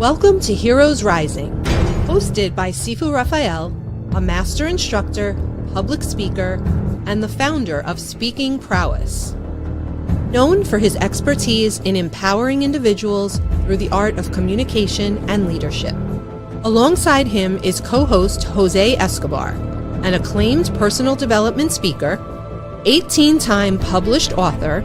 Welcome to Heroes Rising, hosted by Sifu Rafael, a master instructor, public speaker, and the founder of Speaking Prowess. Known for his expertise in empowering individuals through the art of communication and leadership. Alongside him is co-host Jose Escobar, an acclaimed personal development speaker, 18-time published author,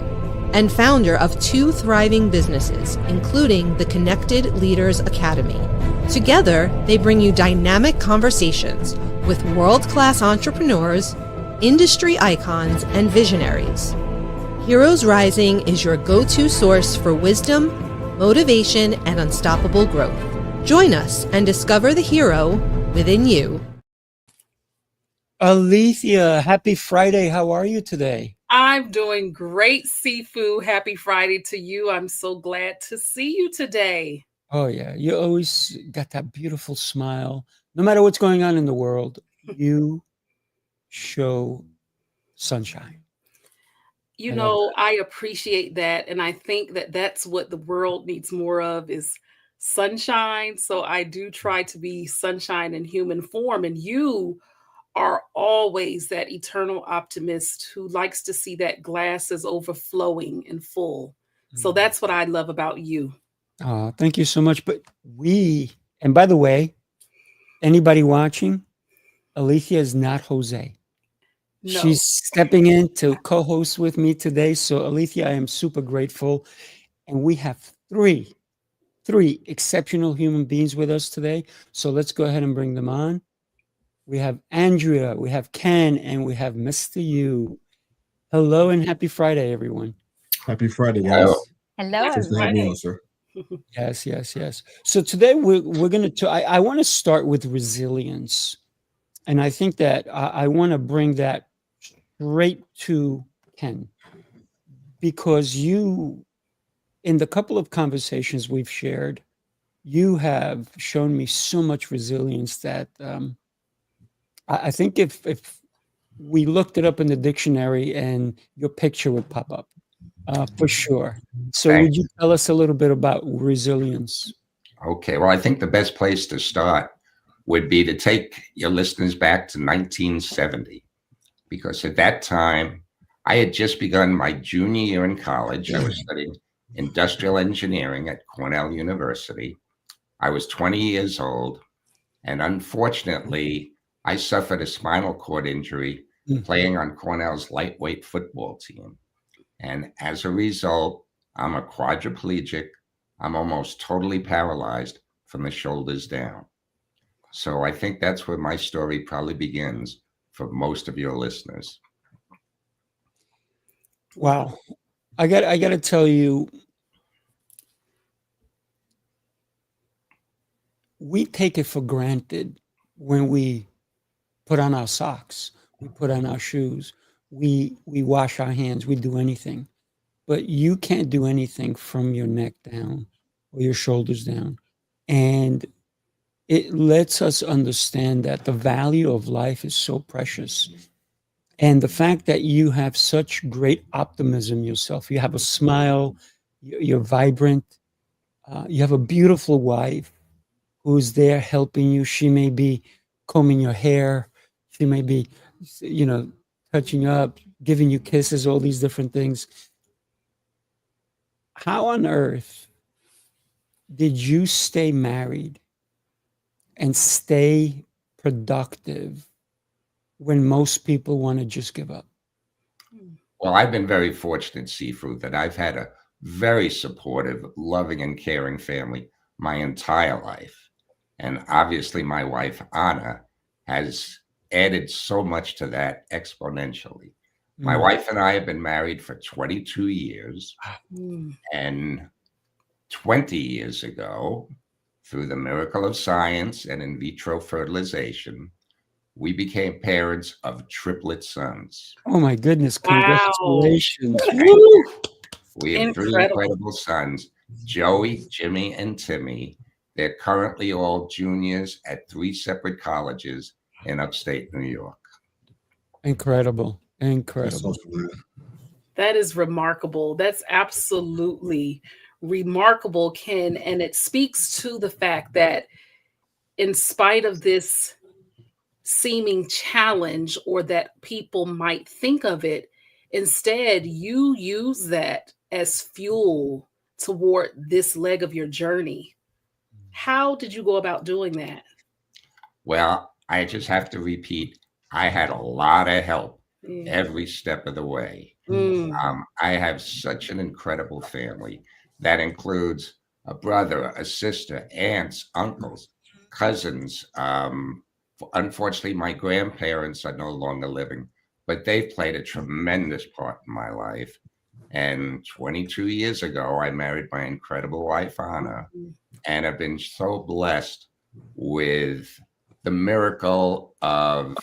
and founder of 2 thriving businesses, including the Connected Leaders Academy. Together, they bring you dynamic conversations with world-class entrepreneurs, industry icons, and visionaries. Heroes Rising is your go-to source for wisdom, motivation, and unstoppable growth. Join us and discover the hero within you. Alethea, happy Friday. How are you today? I'm doing great, Sifu. Happy Friday to you. I'm so glad to see you today. Oh, yeah. You always got that beautiful smile. No matter what's going on in the world, you show sunshine. You know, I appreciate that. And I think that that's what the world needs more of is sunshine. So I do try to be sunshine in human form. And you are always that eternal optimist who likes to see that glass is overflowing and full. So that's what I love about you. Oh, thank you so much. But and by the way, anybody watching, Alethea is not Jose. No. She's stepping in to co-host with me today. So Alethea, I am super grateful. And we have three exceptional human beings with us today. So let's go ahead and bring them on. We have Andrea, we have Ken, and we have Mista Yu. Hello and happy Friday, everyone. Happy Friday, guys. Hello. Thanks for having me on, sir. Yes. So today we're going to, I want to start with resilience. And I think that I want to bring that straight to Ken. Because you, in the couple of conversations we've shared, you have shown me so much resilience that I think if we looked it up in the dictionary and your picture would pop up, for sure. So would you tell us a little bit about resilience? Okay, well, I think the best place to start would be to take your listeners back to 1970, because at that time, I had just begun my junior year in college. I was studying industrial engineering at Cornell University. I was 20 years old, and unfortunately, I suffered a spinal cord injury playing on Cornell's lightweight football team. And as a result, I'm a quadriplegic. I'm almost totally paralyzed from the shoulders down. So I think that's where my story probably begins for most of your listeners. Wow. I got to tell you, we take it for granted when we put on our socks, we put on our shoes, we wash our hands, we do anything. But you can't do anything from your neck down or your shoulders down. And it lets us understand that the value of life is so precious. And the fact that you have such great optimism yourself, you have a smile, you're vibrant, you have a beautiful wife who's there helping you. She may be combing your hair. She may be, touching up, giving you kisses, all these different things. How on earth did you stay married and stay productive when most people want to just give up? Well, I've been very fortunate, Sifu, that I've had a very supportive, loving, and caring family my entire life. And obviously my wife, Anna, has added so much to that exponentially. My wife and I have been married for 22 years. And 20 years ago, through the miracle of science and in vitro fertilization, we became parents of triplet sons. Oh my goodness, congratulations. Wow. We have 3 incredible sons, Joey, Jimmy, and Timmy. They're currently all juniors at 3 separate colleges in upstate New York. Incredible. That is remarkable. That's absolutely remarkable, Ken, and it speaks to the fact that in spite of this seeming challenge, or that people might think of it, instead you use that as fuel toward this leg of your journey. How did you go about doing that? Well, I just have to repeat, I had a lot of help every step of the way. I have such an incredible family that includes a brother, a sister, aunts, uncles, cousins. Unfortunately, my grandparents are no longer living, but they've played a tremendous part in my life. And 22 years ago, I married my incredible wife, Anna, and have been so blessed with the miracle of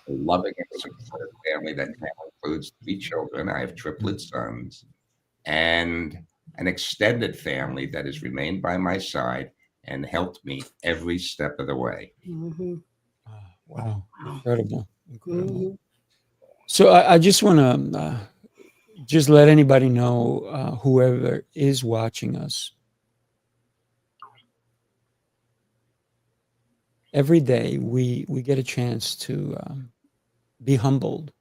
a loving and supportive family that now includes 3 children. I have triplet sons, and an extended family that has remained by my side and helped me every step of the way. Wow. Incredible. So I just want to just let anybody know, whoever is watching us, every day we get a chance to be humbled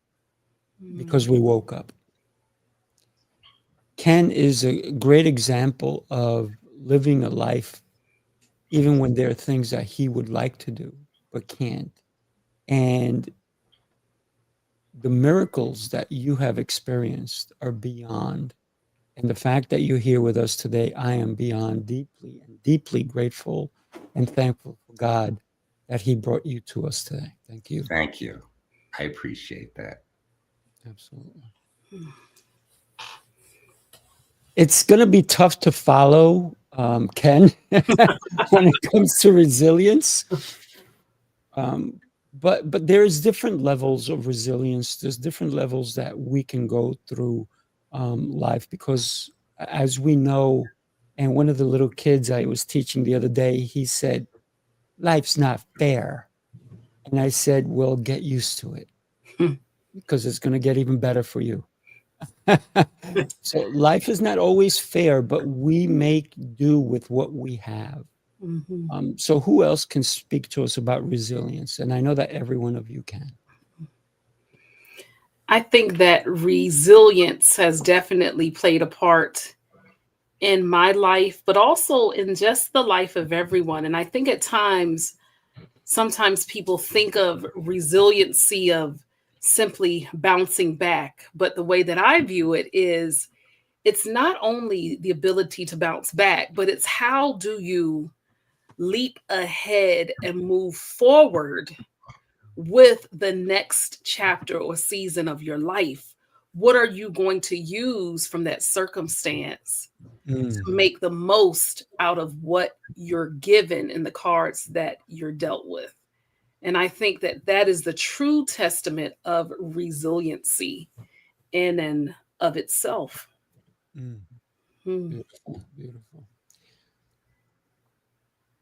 because we woke up. Ken is a great example of living a life even when there are things that he would like to do but can't. And the miracles that you have experienced are beyond. And the fact that you're here with us today, I am beyond deeply and deeply grateful and thankful for God that he brought you to us today. Thank you. Thank you. I appreciate that. Absolutely. It's going to be tough to follow, Ken, when it comes to resilience. But there's different levels of resilience. There's different levels that we can go through life, because as we know, and one of the little kids I was teaching the other day, he said, life's not fair. And I said, well, get used to it because it's going to get even better for you. So life is not always fair, but we make do with what we have. So who else can speak to us about resilience? And I know that every one of you can. I think that resilience has definitely played a part in my life, but also in just the life of everyone. And I think at times, sometimes people think of resiliency of simply bouncing back. But the way that I view it is, it's not only the ability to bounce back, but it's how do you leap ahead and move forward with the next chapter or season of your life. What are you going to use from that circumstance to make the most out of what you're given in the cards that you're dealt with? And I think that that is the true testament of resiliency in and of itself. Beautiful, beautiful.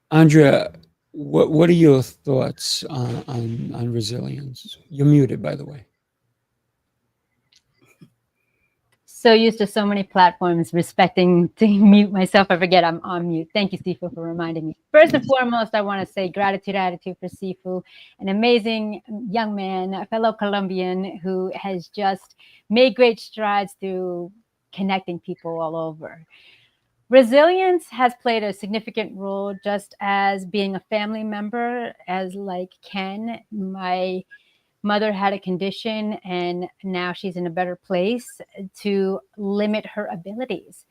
Andrea, what are your thoughts on resilience? You're muted, by the way. So used to so many platforms, respecting to mute myself, I forget I'm on mute. Thank you, Sifu, for reminding me. First and foremost, I want to say gratitude, attitude for Sifu, an amazing young man, a fellow Colombian who has just made great strides through connecting people all over. Resilience has played a significant role, just as being a family member, as like Ken, my mother had a condition and now she's in a better place to limit her abilities.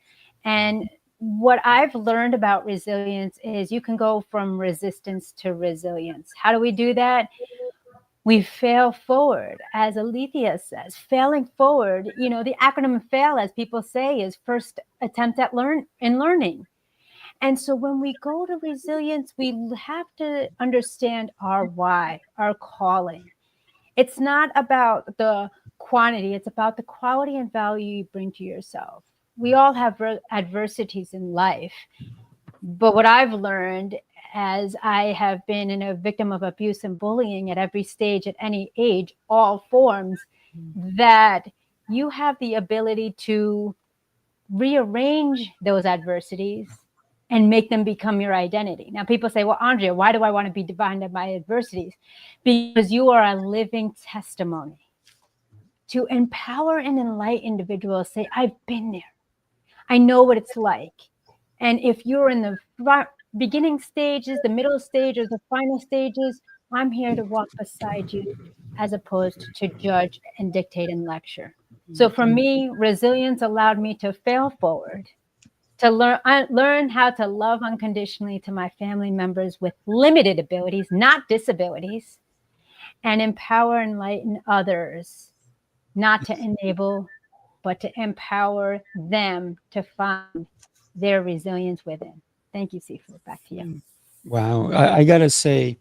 And what I've learned about resilience is you can go from resistance to resilience. How do we do that? We fail forward, as Alethea says. Failing forward, you know, the acronym FAIL, as people say, is first attempt at learning. And so when we go to resilience, we have to understand our why, our calling. It's not about the quantity, it's about the quality and value you bring to yourself. We all have adversities in life. But what I've learned, as I have been a victim of abuse and bullying at every stage, at any age, all forms, that you have the ability to rearrange those adversities and make them become your identity. Now, people say, well, Andrea, why do I want to be defined by adversities? Because you are a living testimony to empower and enlighten individuals. Say, I've been there. I know what it's like. And if you're in the beginning stages, the middle stages, the final stages, I'm here to walk beside you as opposed to judge and dictate and lecture. So for me, resilience allowed me to fail forward, to learn how to love unconditionally to my family members with limited abilities, not disabilities, and empower and enlighten others, not to enable, but to empower them to find their resilience within. Thank you, Sifu. Back to you. Wow. I got to say,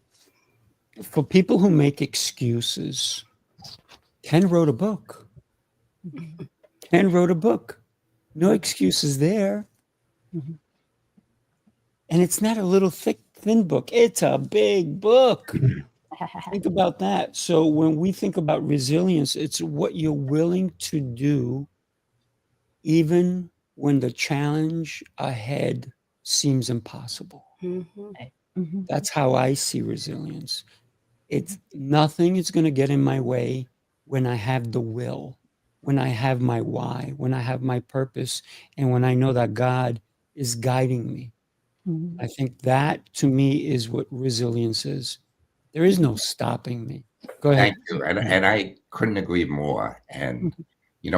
for people who make excuses, Ken wrote a book. Ken wrote a book. No excuses there. Mm-hmm. And it's not a little thick, thin book. It's a big book. Think about that. So when we think about resilience, it's what you're willing to do even when the challenge ahead seems impossible. Mm-hmm. That's how I see resilience. It's nothing is going to get in my way when I have the will, when I have my why, when I have my purpose, and when I know that God is guiding me. Mm-hmm. I think that to me is what resilience is. There is no stopping me. Go ahead. Thank you. And I couldn't agree more. And,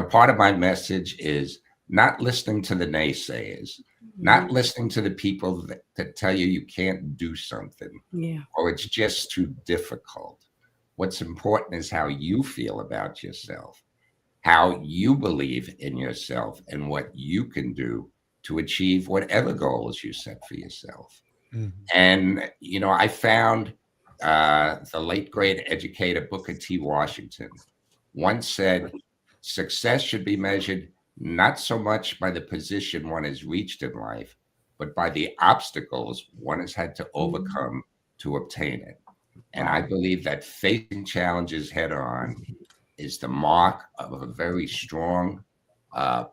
part of my message is not listening to the naysayers, not listening to the people that tell you you can't do something or it's just too difficult. What's important is how you feel about yourself, how you believe in yourself and what you can do to achieve whatever goals you set for yourself. And, I found the late great educator Booker T. Washington once said, success should be measured not so much by the position one has reached in life, but by the obstacles one has had to overcome to obtain it. And I believe that facing challenges head on is the mark of a very strong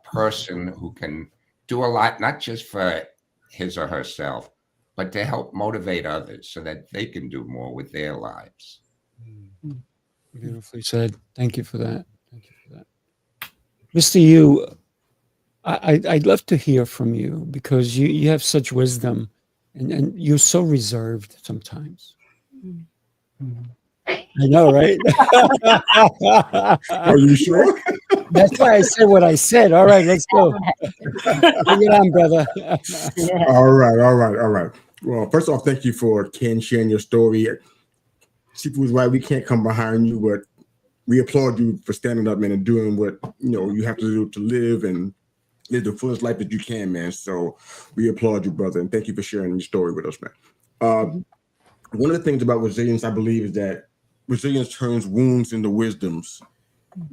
person who can do a lot, not just for his or herself, but to help motivate others so that they can do more with their lives. Beautifully said. Thank you for that. Thank you for that. Mr. Yu, I'd love to hear from you because you have such wisdom and you're so reserved sometimes. I know, right? Are you sure? That's why I said what I said. All right, let's go. Bring it on, brother. All right. Well, first off, thank you for Ken sharing your story. Sifu was right. We can't come behind you, but we applaud you for standing up, man, and doing what you have to do to live and live the fullest life that you can, man. So we applaud you, brother, and thank you for sharing your story with us, man. One of the things about resilience, I believe, is that resilience turns wounds into wisdoms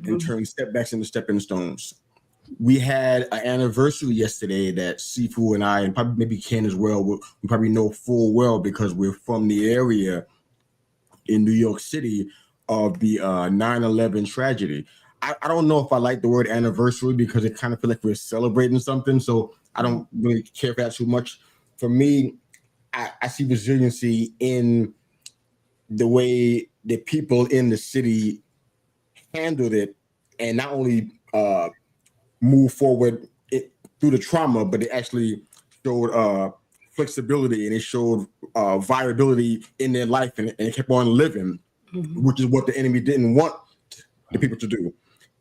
and turns setbacks into stepping stones. We had an anniversary yesterday that Sifu and I, and probably maybe Ken as well, we probably know full well because we're from the area in New York City of the 9/11 tragedy. I don't know if I like the word anniversary because it kind of feels like we're celebrating something. So I don't really care for that too much. For me, I see resiliency in the way the people in the city handled it and not only move forward through the trauma, but it actually showed flexibility and it showed viability in their life and it kept on living, which is what the enemy didn't want the people to do.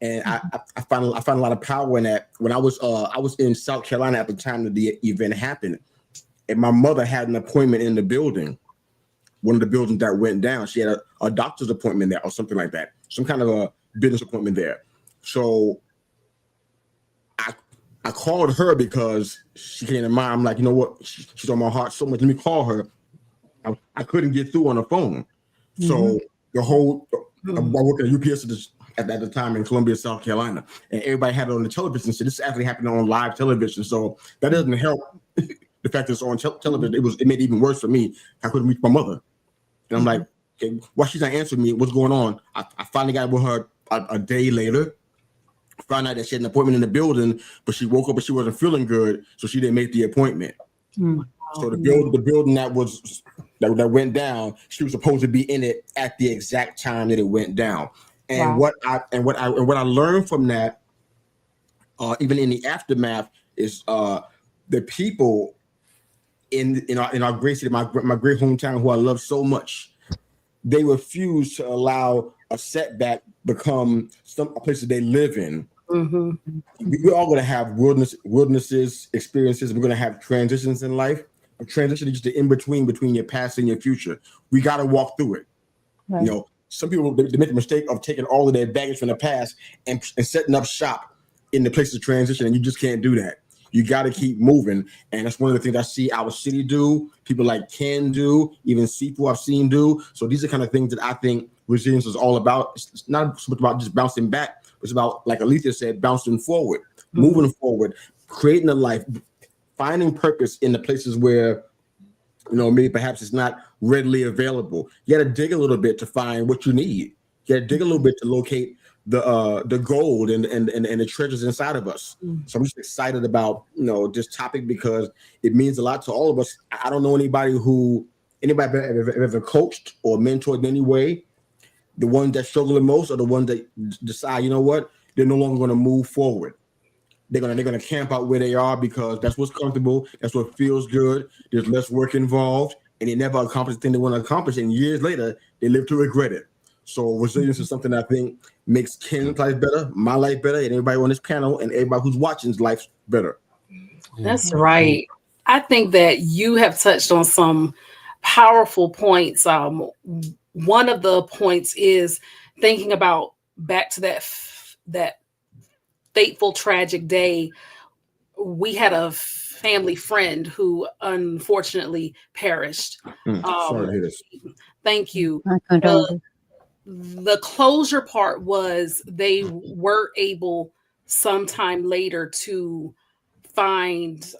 And I found a lot of power in that. When I was in South Carolina at the time that the event happened, and my mother had an appointment in the building, one of the buildings that went down. She had a doctor's appointment there or something like that, some kind of a business appointment there. So I called her because she came to mind. I'm like, you know what? She's on my heart so much. Let me call her. I couldn't get through on the phone. So the whole, I worked at UPS at the time in Columbia, South Carolina, and everybody had it on the television. So this actually happened on live television. So that doesn't help. The fact that it's on television, it made it even worse for me. I couldn't reach my mother. And I'm like, okay, why she's not answering me? What's going on? I finally got with her a day later. found out that she had an appointment in the building, but she woke up and she wasn't feeling good, so she didn't make the appointment. So the building that went down, she was supposed to be in it at the exact time that it went down. And what I learned from that, even in the aftermath, is the people in our great city, my great hometown, who I love so much, they refuse to allow a setback become a place that they live in. We're all going to have wildernesses, experiences. We're going to have transitions in life. A transition is just the in-between your past and your future. We got to walk through it. Right. You know, some people, they make the mistake of taking all of their baggage from the past and setting up shop in the place of transition, and you just can't do that. You got to keep moving, and that's one of the things I see our city do, people like Ken do, even Sifu I've seen do. So these are kind of things that I think resilience is all about. It's not so much about just bouncing back. It's about, like Alethea said, bouncing forward, moving forward, creating a life, finding purpose in the places where, you know, maybe perhaps it's not readily available. You got to dig a little bit to find what you need. You got to dig a little bit to locate the gold and the treasures inside of us. So I'm just excited about, you know, this topic because it means a lot to all of us. I don't know anybody ever coached or mentored in any way. The ones that struggle the most are the ones that decide, you know what, they're no longer going to move forward. They're gonna camp out where they are because that's what's comfortable. That's what feels good. There's less work involved, and they never accomplish the thing they want to accomplish. And years later, they live to regret it. So resilience is something I think makes Ken's life better, my life better, and everybody on this panel and everybody who's watching's life better. That's right. I think that you have touched on some powerful points. One of the points is thinking about back to that fateful, tragic day. We had a family friend who unfortunately perished. Sorry to hear this. Thank you. The closure part was they were able sometime later to find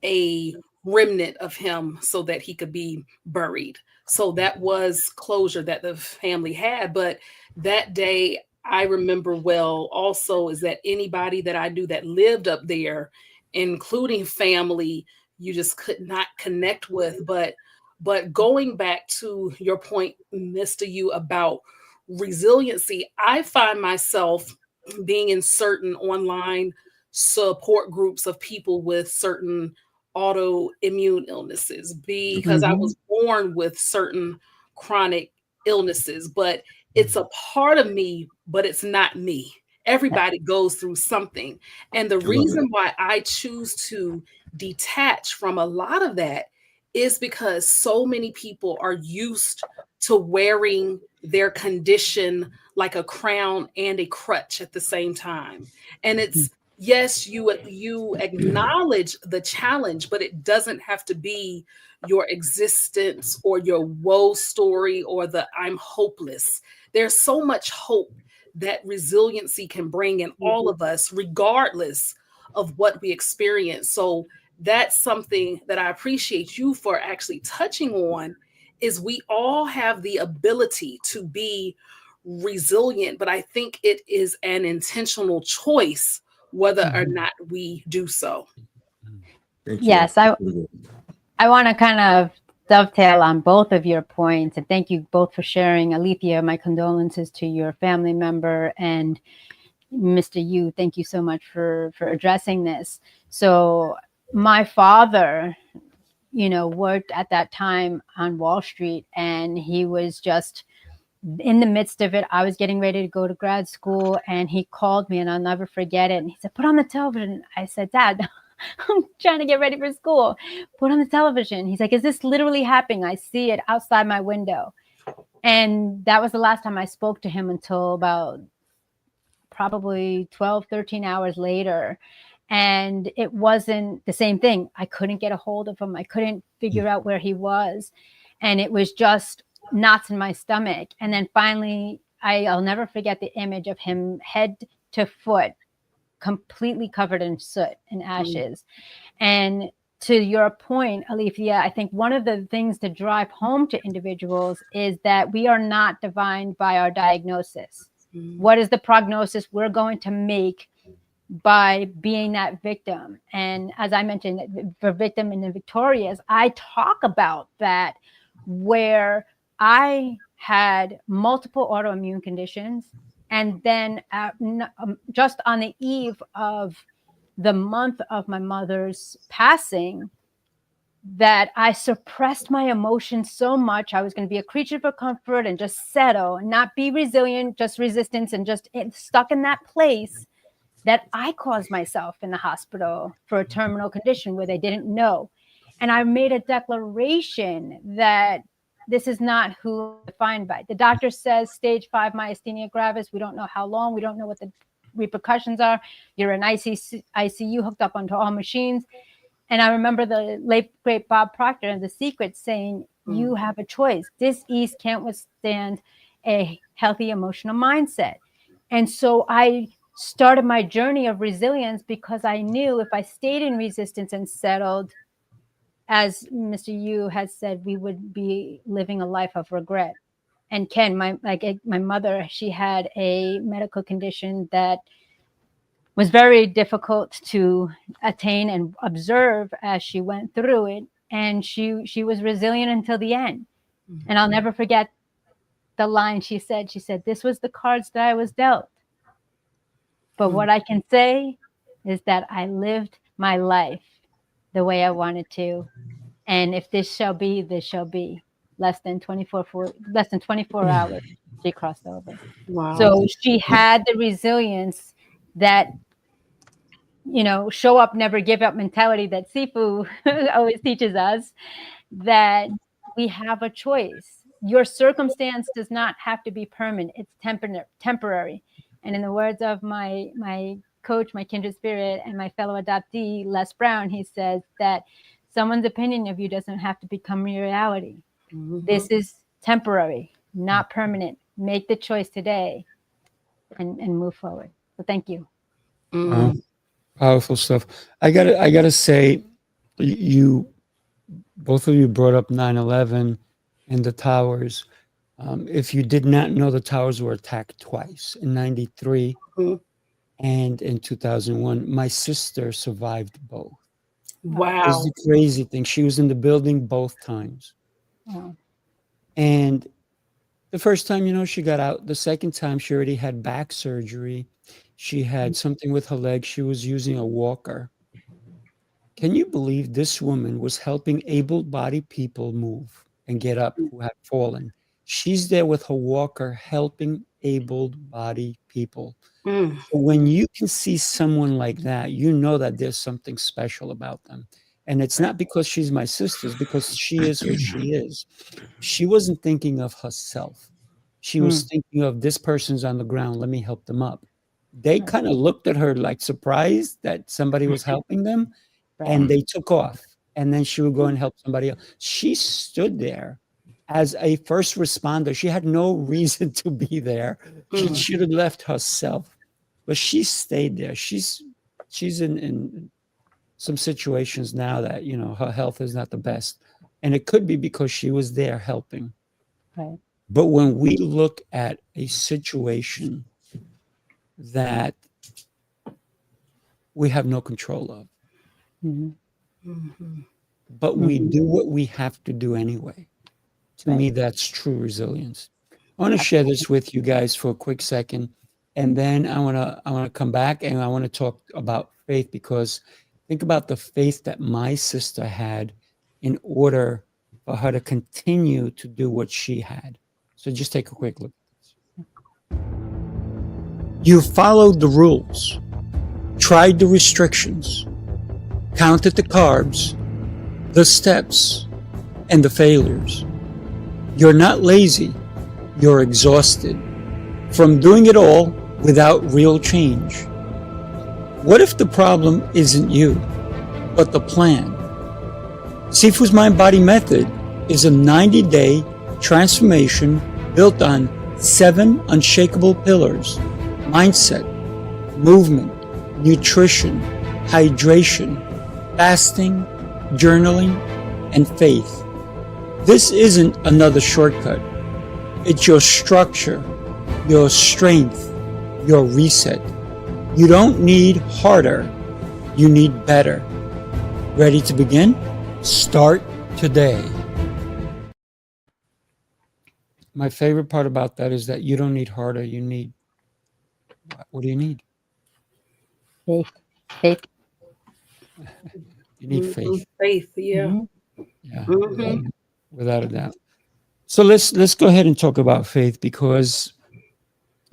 a remnant of him so that he could be buried. So that was closure that the family had. But that day, I remember well also is that anybody that I knew that lived up there, including family, you just could not connect with. But going back to your point, Mista Yu, about resiliency, I find myself being in certain online support groups of people with certain autoimmune illnesses because I was born with certain chronic illnesses, but it's a part of me, but it's not me. Everybody goes through something. And the reason why I choose to detach from a lot of that is because so many people are used to wearing their condition like a crown and a crutch at the same time. And it's, yes, you acknowledge the challenge, but it doesn't have to be your existence or your woe story or the I'm hopeless. There's so much hope that resiliency can bring in all of us, regardless of what we experience. So that's something that I appreciate you for actually touching on, is we all have the ability to be resilient, but I think it is an intentional choice whether or not we do so. Yes, I want to kind of dovetail on both of your points, and thank you both for sharing. Alethea, my condolences to your family member, and Mr. Yu, thank you so much for addressing this. So my father, worked at that time on Wall Street, and he was just in the midst of it. I was getting ready to go to grad school, and he called me, and I'll never forget it. And he said, "Put on the television." I said, "Dad, I'm trying to get ready for school." "Put on the television." He's like, "Is this literally happening? I see it outside my window." And that was the last time I spoke to him until about probably 12, 13 hours later. And it wasn't the same thing. I couldn't get a hold of him. I couldn't figure out where he was. And it was just knots in my stomach. And then finally, I'll never forget the image of him head to foot, completely covered in soot and ashes. And to your point, Alethea, I think one of the things to drive home to individuals is that we are not defined by our diagnosis. What is the prognosis we're going to make by being that victim? And as I mentioned, for victim and the victorious, I talk about that, where I had multiple autoimmune conditions. And then just on the eve of the month of my mother's passing, that I suppressed my emotions so much. I was going to be a creature for comfort and just settle and not be resilient, just resistance, and just stuck in that place, that I caused myself in the hospital for a terminal condition where they didn't know. And I made a declaration that this is not who I'm defined by. The doctor says stage 5 myasthenia gravis. We don't know how long. We don't know what the repercussions are. You're in ICU hooked up onto all machines. And I remember the late, great Bob Proctor of The Secret saying, you have a choice. Disease can't withstand a healthy emotional mindset. And so I started my journey of resilience, because I knew if I stayed in resistance and settled, as Mr. Yu has said, we would be living a life of regret. And Ken, my mother, she had a medical condition that was very difficult to attain and observe as she went through it. And she was resilient until the end. And I'll never forget the line she said. She said, this was the cards that I was dealt. But what I can say is that I lived my life the way I wanted to. And if this shall be, this shall be. Less than 24 hours, she crossed over. Wow. So she had the resilience that, show up, never give up mentality that Sifu always teaches us, that we have a choice. Your circumstance does not have to be permanent. It's temporary. And in the words of my coach, my kindred spirit, and my fellow adoptee, Les Brown, he says that someone's opinion of you doesn't have to become your reality. This is temporary, not permanent. Make the choice today and move forward. So thank you. Powerful stuff. I gotta say, you both of you brought up 9/11 and the towers. If you did not know, the towers were attacked twice, in 93 and in 2001. My sister survived both. Wow. It's the crazy thing. She was in the building both times. Wow. And the first time, she got out. The second time, she already had back surgery. She had something with her leg. She was using a walker. Can you believe this woman was helping able-bodied people move and get up who had fallen? She's there with her walker helping able-bodied people. So when you can see someone like that, you know that there's something special about them. And it's not because she's my sister, it's because she is who she is. She wasn't thinking of herself. She was thinking of, this person's on the ground, let me help them up. They kind of looked at her like surprised that somebody was helping them, and they took off. And then she would go and help somebody else. She stood there as a first responder. She had no reason to be there. She should have left herself, but she stayed there. She's in some situations now that, her health is not the best. And it could be because she was there helping. Right. But when we look at a situation that we have no control of, but we do what we have to do anyway. To me, that's true resilience. I want to share this with you guys for a quick second, and then I want to come back and I want to talk about faith, because think about the faith that my sister had in order for her to continue to do what she had. So just take a quick look at this. You followed the rules, tried the restrictions, counted the carbs, the steps, and the failures. You're not lazy, you're exhausted from doing it all without real change. What if the problem isn't you, but the plan? Sifu's Mind-Body Method is a 90-day transformation built on 7 unshakable pillars: mindset, movement, nutrition, hydration, fasting, journaling, and faith. This isn't another shortcut. It's your structure, your strength, your reset. You don't need harder, you need better. Ready to begin? Start today. My favorite part about that is that you don't need harder, you need, what do you need? Faith. Faith. You need faith. Faith, yeah. Mm-hmm. Yeah, Mhm. without a doubt. So let's go ahead and talk about faith, because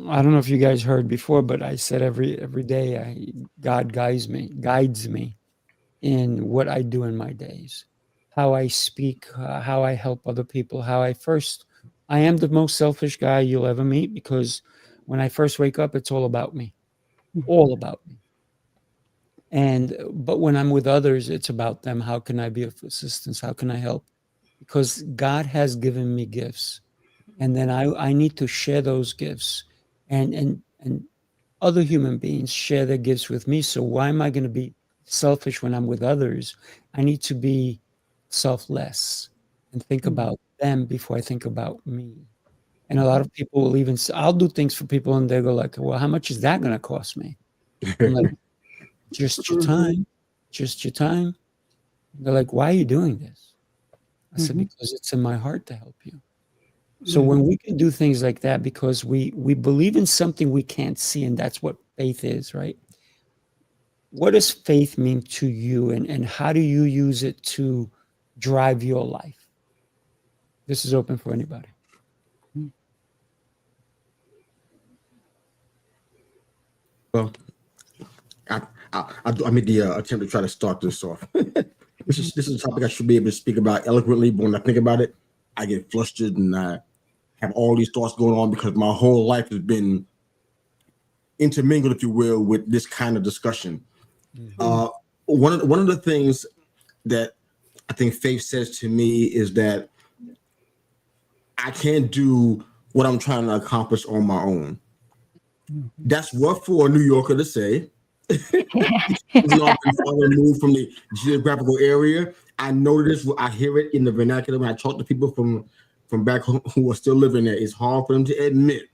I don't know if you guys heard before, but I said every day God guides me in what I do in my days, how I speak, how I help other people, I am the most selfish guy you'll ever meet, because when I first wake up, it's all about me, all about me. But when I'm with others, it's about them. How can I be of assistance? How can I help? Because God has given me gifts, and then I need to share those gifts, and other human beings share their gifts with me. So why am I going to be selfish when I'm with others? I need to be selfless and think about them before I think about me. And a lot of people will even say, I'll do things for people, and they go like, well, how much is that going to cost me? I'm like, just your time, just your time. They're like, why are you doing this? I said, because it's in my heart to help you. So when we can do things like that, because we believe in something we can't see, and that's what faith is, right? What does faith mean to you, and how do you use it to drive your life? This is open for anybody. Well, I made the attempt to try to start this off. This is a topic I should be able to speak about eloquently, but when I think about it, I get flustered and I have all these thoughts going on because my whole life has been intermingled, if you will, with this kind of discussion. One of the things that I think faith says to me is that I can't do what I'm trying to accomplish on my own. That's rough for a New Yorker to say. Even though I've been far removed from the geographical area, I know this. I hear it in the vernacular when I talk to people from back home who are still living there. It's hard for them to admit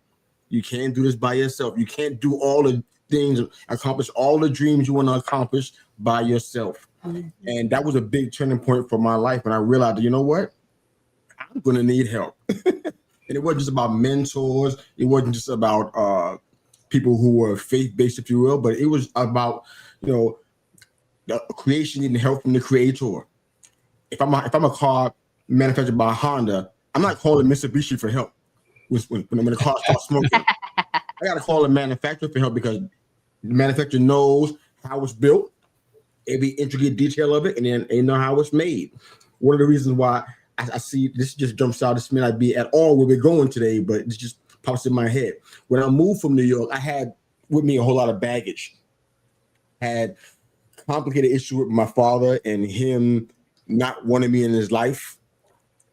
you can't do this by yourself. You can't do all the things, accomplish all the dreams you want to accomplish by yourself. And that was a big turning point for my life. And I realized, you know what? I'm going to need help. And it wasn't just about mentors. It wasn't just about people who were faith-based, if you will, but it was about, the creation needing help from the creator. If I'm a car manufactured by Honda, I'm not calling Mitsubishi for help. When the car starts smoking, I got to call the manufacturer for help, because the manufacturer knows how it's built, every intricate detail of it, and then they know how it's made. One of the reasons why I see this just jumps out. This may not be at all where we're going today, but it just pops in my head. When I moved from New York, I had with me a whole lot of baggage. Had complicated issue with my father and him not wanting me in his life,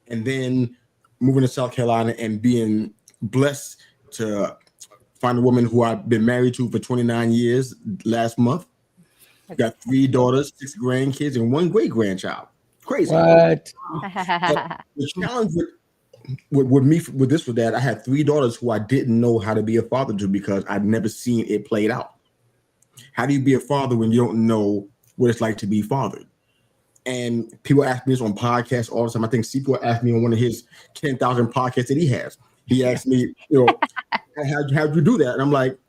and then moving to South Carolina and being blessed to find a woman who I've been married to for 29 years last month. Got 3 daughters, 6 grandkids, and 1 great grandchild. Crazy. What? But the challenge with me with this was that I had 3 daughters who I didn't know how to be a father to, because I'd never seen it played out. How do you be a father when you don't know what it's like to be fathered? And people ask me this on podcasts all the time. I think Sifu asked me on one of his 10,000 podcasts that he has. He asked me, how'd you do that? And I'm like,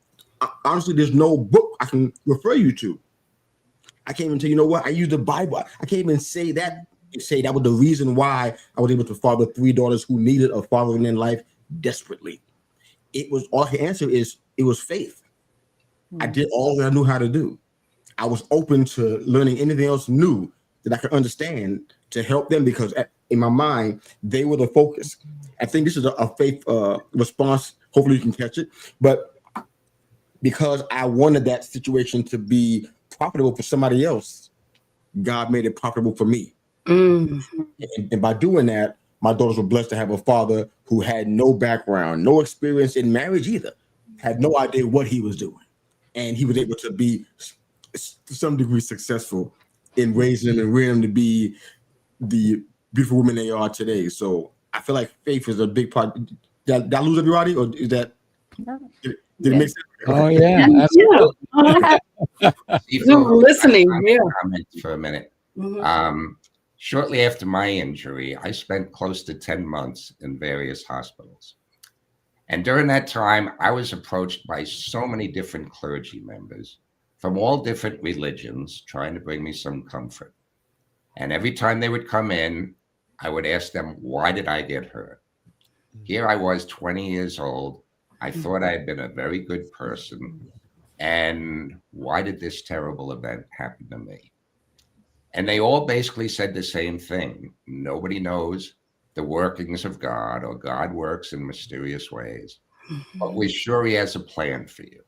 honestly, there's no book I can refer you to. I can't even tell you what, I use the Bible. I can't even say that was the reason why I was able to father 3 daughters who needed a father in life desperately. It was, all I can answer is, it was faith. I did all that I knew how to do. I was open to learning anything else new that I could understand to help them, because in my mind, they were the focus. I think this is a faith response. Hopefully you can catch it. But because I wanted that situation to be profitable for somebody else, God made it profitable for me. And by doing that, my daughters were blessed to have a father who had no background, no experience in marriage either, had no idea what he was doing. And he was able to be, to some degree, successful in raising them and rearing them to be the beautiful women they are today. So I feel like faith is a big part. Did I lose everybody, or is that? Did it make sense? Oh yeah, Yeah. Sifu, Listening, I'm yeah. gonna comment for a minute. Mhm. Shortly after my injury, I spent close to 10 months in various hospitals. And during that time, I was approached by so many different clergy members from all different religions trying to bring me some comfort. And every time they would come in, I would ask them, why did I get hurt? Here I was 20 years old. I thought I had been a very good person. And why did this terrible event happen to me? And they all basically said the same thing. Nobody knows the workings of God, or God works in mysterious ways, but we're sure he has a plan for you.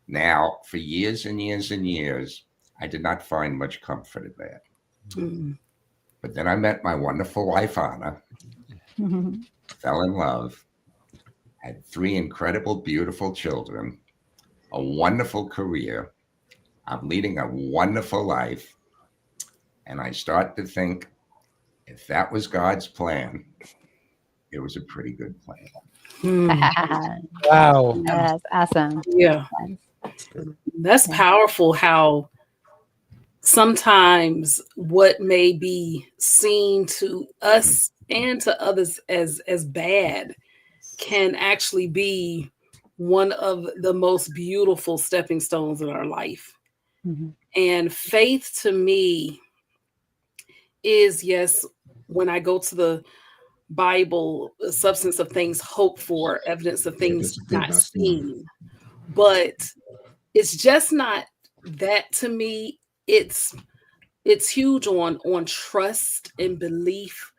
Now, for years and years and years, I did not find much comfort in that. Mhm. But then I met my wonderful wife, Anna, fell in love, had 3 incredible, beautiful children, a wonderful career. I'm leading a wonderful life. And I start to think, if that was God's plan, it was a pretty good plan. wow. That's awesome. Yeah. That's powerful how sometimes what may be seen to us and to others as bad can actually be one of the most beautiful stepping stones in our life. Mhm. And faith to me is, yes, when I go to the Bible, the substance of things hoped for, evidence of things not seen. But it's just not that to me. It's huge on trust and belief.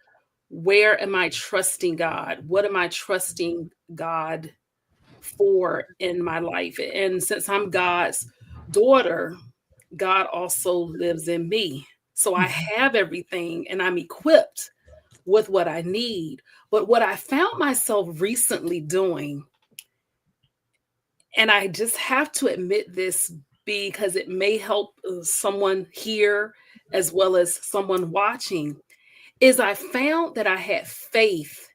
Where am I trusting God? What am I trusting God for in my life? And since I'm God's daughter, God also lives in me. So I have everything and I'm equipped with what I need. But what I found myself recently doing, and I just have to admit this because it may help someone here as well as someone watching, is I found that I had faith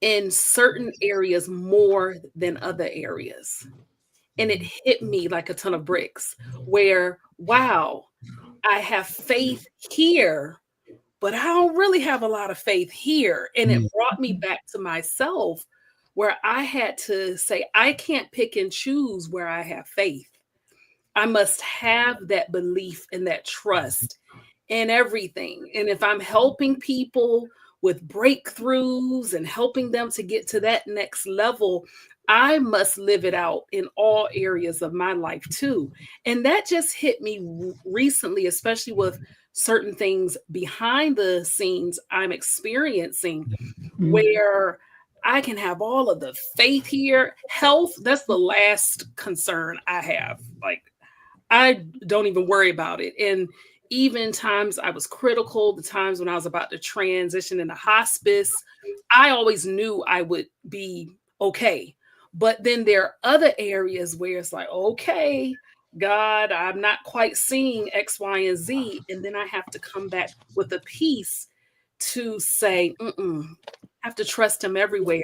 in certain areas more than other areas. And it hit me like a ton of bricks where, wow, I have faith here, but I don't really have a lot of faith here. And it brought me back to myself where I had to say, I can't pick and choose where I have faith. I must have that belief and that trust in everything. And if I'm helping people with breakthroughs and helping them to get to that next level, I must live it out in all areas of my life too. And that just hit me recently, especially with certain things behind the scenes I'm experiencing, where I can have all of the faith here. Health, that's the last concern I have. Like, I don't even worry about it. And even times I was critical, the times when I was about to transition into hospice, I always knew I would be okay. But then there are other areas where it's like, okay, God, I'm not quite seeing X, Y, and Z. And then I have to come back with a peace to say, I have to trust him everywhere.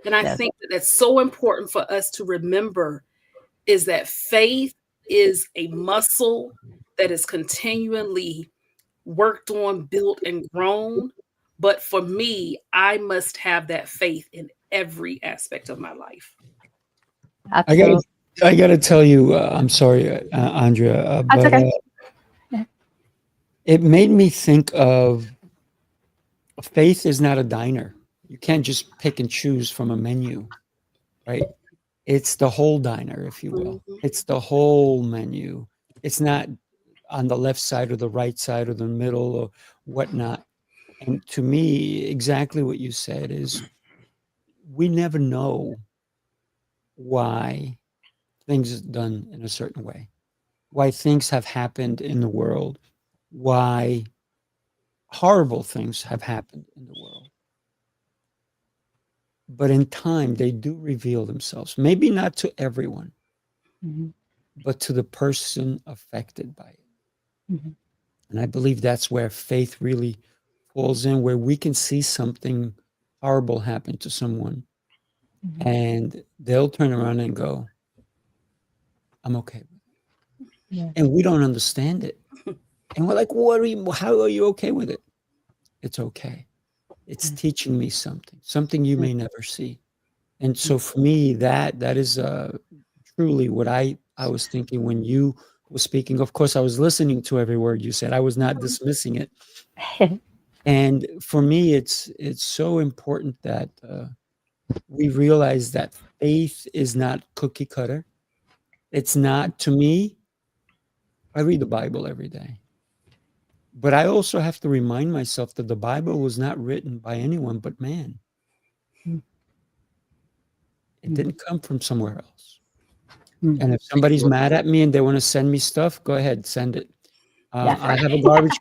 And I think that that's so important for us to remember, is that faith is a muscle that is continually worked on, built, and grown. But for me, I must have that faith in every aspect of my life. Absolutely. I gotta tell you, I'm sorry, Andrea, That's but okay. it made me think of faith is not a diner. You can't just pick and choose from a menu, right? It's the whole diner, if you will. It's the whole menu. It's not on the left side or the right side or the middle or whatnot. And to me, exactly what you said is we never know why things are done in a certain way, why things have happened in the world, why horrible things have happened in the world. But in time, they do reveal themselves. Maybe not to everyone, but to the person affected by it. And I believe that's where faith really falls in, where we can see something horrible happen to someone. and they'll turn around and go, I'm okay. Yeah. And we don't understand it. And we're like, how are you okay with it? It's okay. It's teaching me something you may never see. And so for me, that is truly what I was thinking when you were speaking. Of course, I was listening to every word you said. I was not dismissing it. And for me, it's so important that we realize that faith is not cookie cutter. It's not, to me, I read the Bible every day. But I also have to remind myself that the Bible was not written by anyone but man. It didn't come from somewhere else. And if somebody's mad at me and they want to send me stuff, go ahead, send it. Yeah. I have a garbage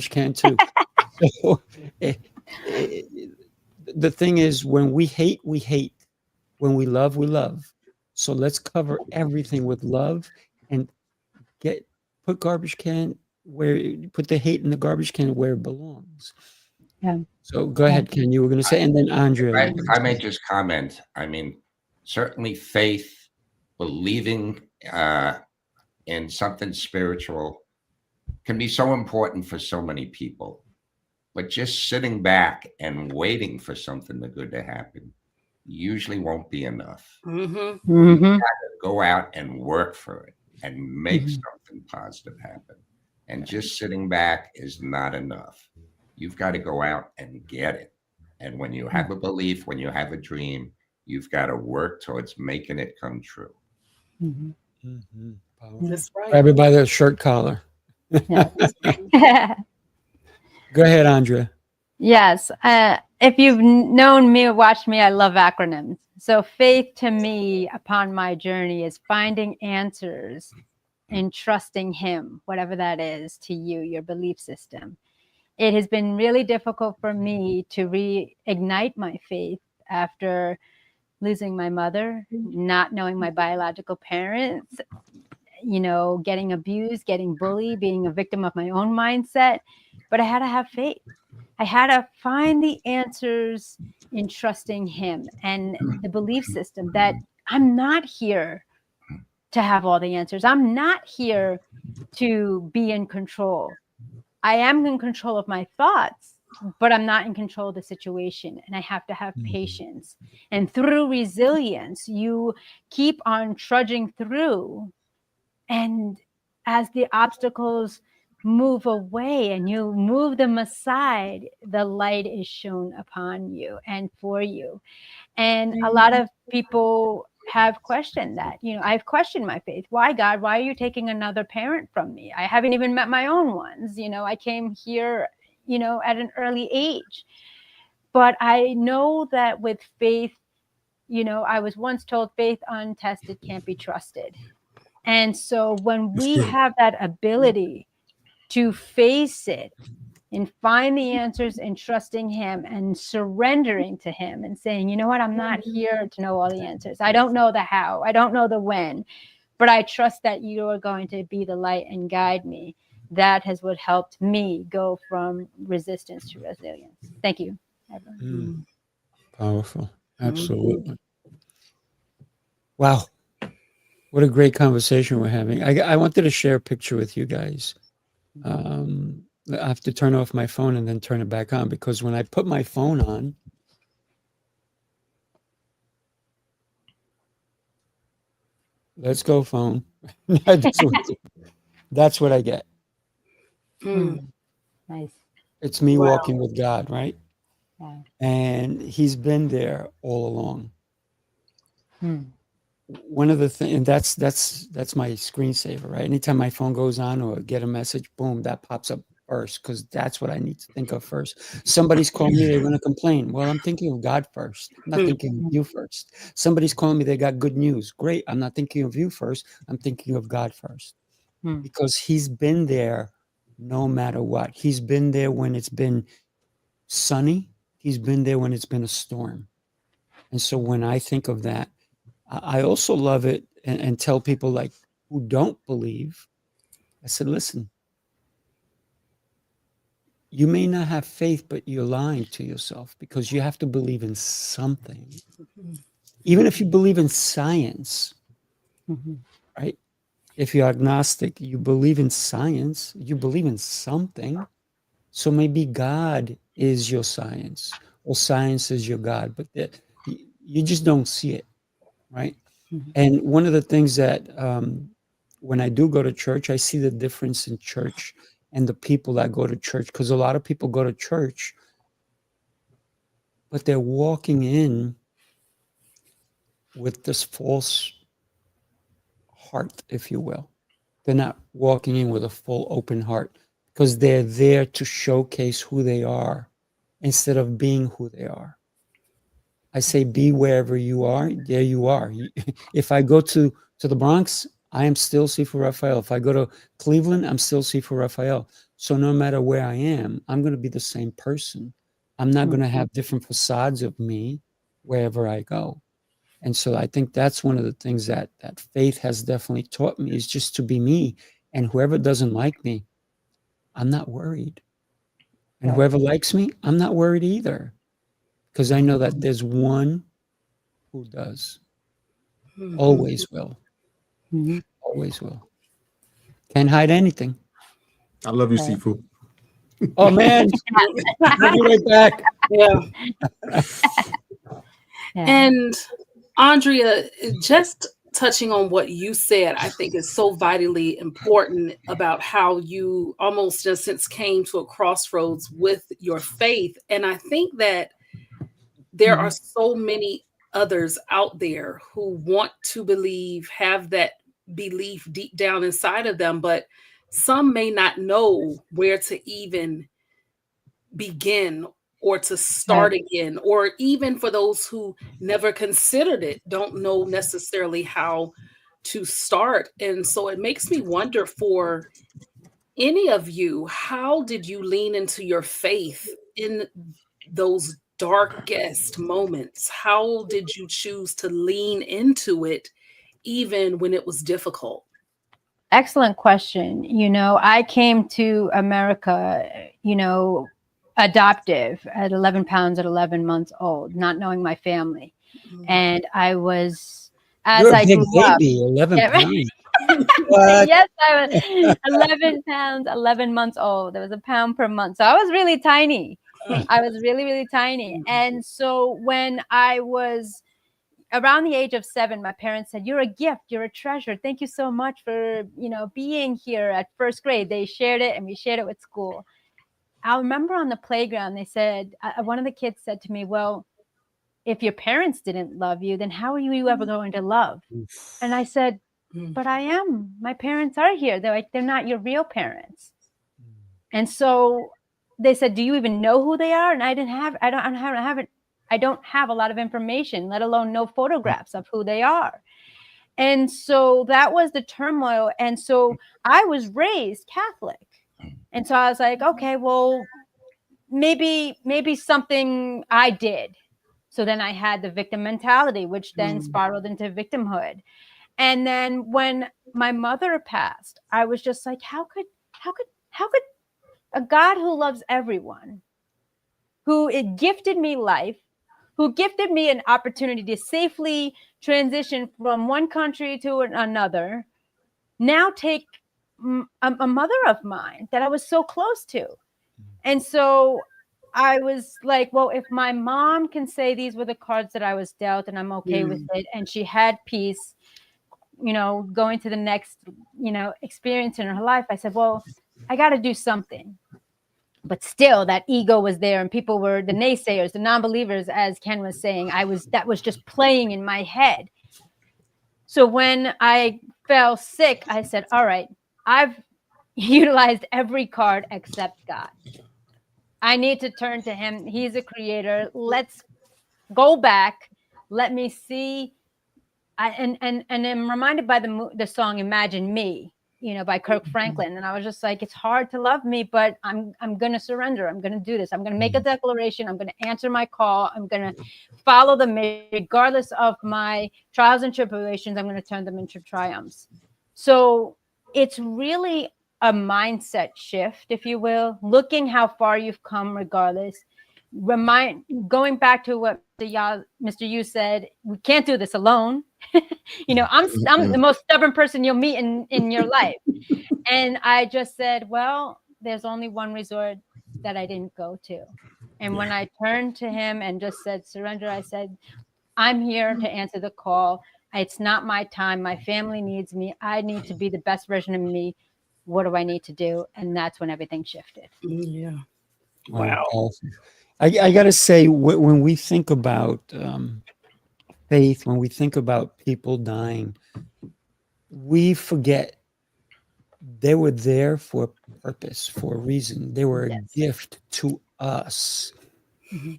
can too. So, the thing is, when we hate, we hate. When we love, we love. So let's cover everything with love and put the hate in the garbage can where it belongs. Yeah. So go ahead, Ken. You were going to say, and then Andrea. If I may just comment, I mean, certainly faith, believing in something spiritual can be so important for so many people. But just sitting back and waiting for something good to happen usually won't be enough. You gotta go out and work for it and make something positive happen. And just sitting back is not enough. You've got to go out and get it. And when you have a belief, when you have a dream, you've got to work towards making it come true. That's right. Grab it by the shirt collar. Go ahead, Andrea. Yes. If you've known me or watched me, I love acronyms. So faith to me upon my journey is finding answers and trusting him, whatever that is to you, your belief system. It has been really difficult for me to reignite my faith after losing my mother, not knowing my biological parents, getting abused, getting bullied, being a victim of my own mindset. But I had to have faith. I had to find the answers in trusting him and the belief system that I'm not here to have all the answers. I'm not here to be in control. I am in control of my thoughts, but I'm not in control of the situation. And I have to have patience. And through resilience, you keep on trudging through. And as the obstacles move away and you move them aside, the light is shown upon you and for you. And a lot of people have questioned that. I've questioned my faith. Why, God? Why are you taking another parent from me? I haven't even met my own ones. I came here, at an early age. But I know that with faith, I was once told faith untested can't be trusted. And so when we have that ability to face it and find the answers and trusting him and surrendering to him and saying, you know what, I'm not here to know all the answers. I don't know the how. I don't know the when, but I trust that you are going to be the light and guide me. That has what helped me go from resistance to resilience. Thank you, everyone. Powerful. Absolutely. Wow. What a great conversation we're having. I wanted to share a picture with you guys. I have to turn off my phone and then turn it back on, because when I put my phone on, let's go phone. That's what I get. Nice. It's me walking with God, right? Yeah. And he's been there all along. One of the things, and that's my screensaver, right? Anytime my phone goes on or get a message, boom, that pops up first, because that's what I need to think of first. Somebody's calling me, they're going to complain. Well, I'm thinking of God first. I'm not thinking of you first. Somebody's calling me, they got good news. Great. I'm not thinking of you first. I'm thinking of God first. Because he's been there no matter what. He's been there when it's been sunny. He's been there when it's been a storm. And so when I think of that, I also love it and tell people like who don't believe, I said, listen, you may not have faith, but you're lying to yourself, because you have to believe in something. Even if you believe in science, right? If you're agnostic, you believe in science, you believe in something. So maybe God is your science, or science is your God, but you just don't see it, right? And one of the things that when I do go to church, I see the difference in church and the people that go to church, because a lot of people go to church, but they're walking in with this false heart, if you will. They're not walking in with a full open heart, because they're there to showcase who they are instead of being who they are. I say, be wherever you are, there you are. If I go to the Bronx, I am still Sifu Rafael. If I go to Cleveland, I'm still Sifu Rafael. So no matter where I am, I'm going to be the same person. I'm not going to have different facades of me wherever I go. And so I think that's one of the things that faith has definitely taught me, is just to be me. And whoever doesn't like me, I'm not worried. And whoever likes me, I'm not worried either. Because I know that there's one who does. Always will. Always will. Can't hide anything. I love you, Sifu. Oh, man. I'll be right back. Yeah. And Andrea, just touching on what you said, I think is so vitally important about how you almost just since came to a crossroads with your faith. And I think that there are so many others out there who want to believe, have that belief deep down inside of them, but some may not know where to even begin or to start again, or even for those who never considered it, don't know necessarily how to start. And so it makes me wonder, for any of you, how did you lean into your faith in those darkest moments? How did you choose to lean into it even when it was difficult? Excellent question. I came to America, adoptive at 11 pounds at 11 months old, not knowing my family. And I was, as You're a I big grew up, baby, 11 pounds. yes, I was 11 pounds, 11 months old. There was a pound per month. So I was really tiny. I was really, really tiny. And so when I was around the age of 7, my parents said, "You're a gift, you're a treasure. Thank you so much for, being here at first grade." They shared it, and we shared it with school. I remember on the playground, they said, one of the kids said to me, "Well, if your parents didn't love you, then how are you ever going to love?" And I said, "But I am. My parents are here. They're not your real parents." And so they said, "Do you even know who they are?" And I don't have a lot of information, let alone no photographs of who they are. And so that was the turmoil. And so I was raised Catholic. And so I was like, okay, well, maybe something I did. So then I had the victim mentality, which then spiraled into victimhood. And then when my mother passed, I was just like, how could a God who loves everyone, who gifted me life, who gifted me an opportunity to safely transition from one country to another, now take a mother of mine that I was so close to? And so I was like, well, if my mom can say these were the cards that I was dealt and I'm okay with it, and she had peace, going to the next, experience in her life, I said, well, I got to do something. But still, that ego was there, and people were the naysayers, the non-believers, as Ken was saying. That was just playing in my head. So when I fell sick, I said, all right, I've utilized every card except God. I need to turn to him. He's a creator. Let's go back. Let me see. And I'm reminded by the song "Imagine Me," by Kirk Franklin. And I was just like, it's hard to love me, but I'm going to surrender. I'm going to do this. I'm going to make a declaration. I'm going to answer my call. I'm going to follow them regardless of my trials and tribulations. I'm going to turn them into triumphs. So it's really a mindset shift, if you will, looking how far you've come regardless. Going back to what Mr. Yu said, we can't do this alone. I'm the most stubborn person you'll meet in your life. And I just said, well, there's only one resort that I didn't go to. And when I turned to him and just said, surrender, I said, I'm here to answer the call. It's not my time. My family needs me. I need to be the best version of me. What do I need to do? And that's when everything shifted. Yeah. Wow. I got to say, when we think about faith, when we think about people dying, we forget they were there for a purpose, for a reason. They were a gift to us. Mm-hmm.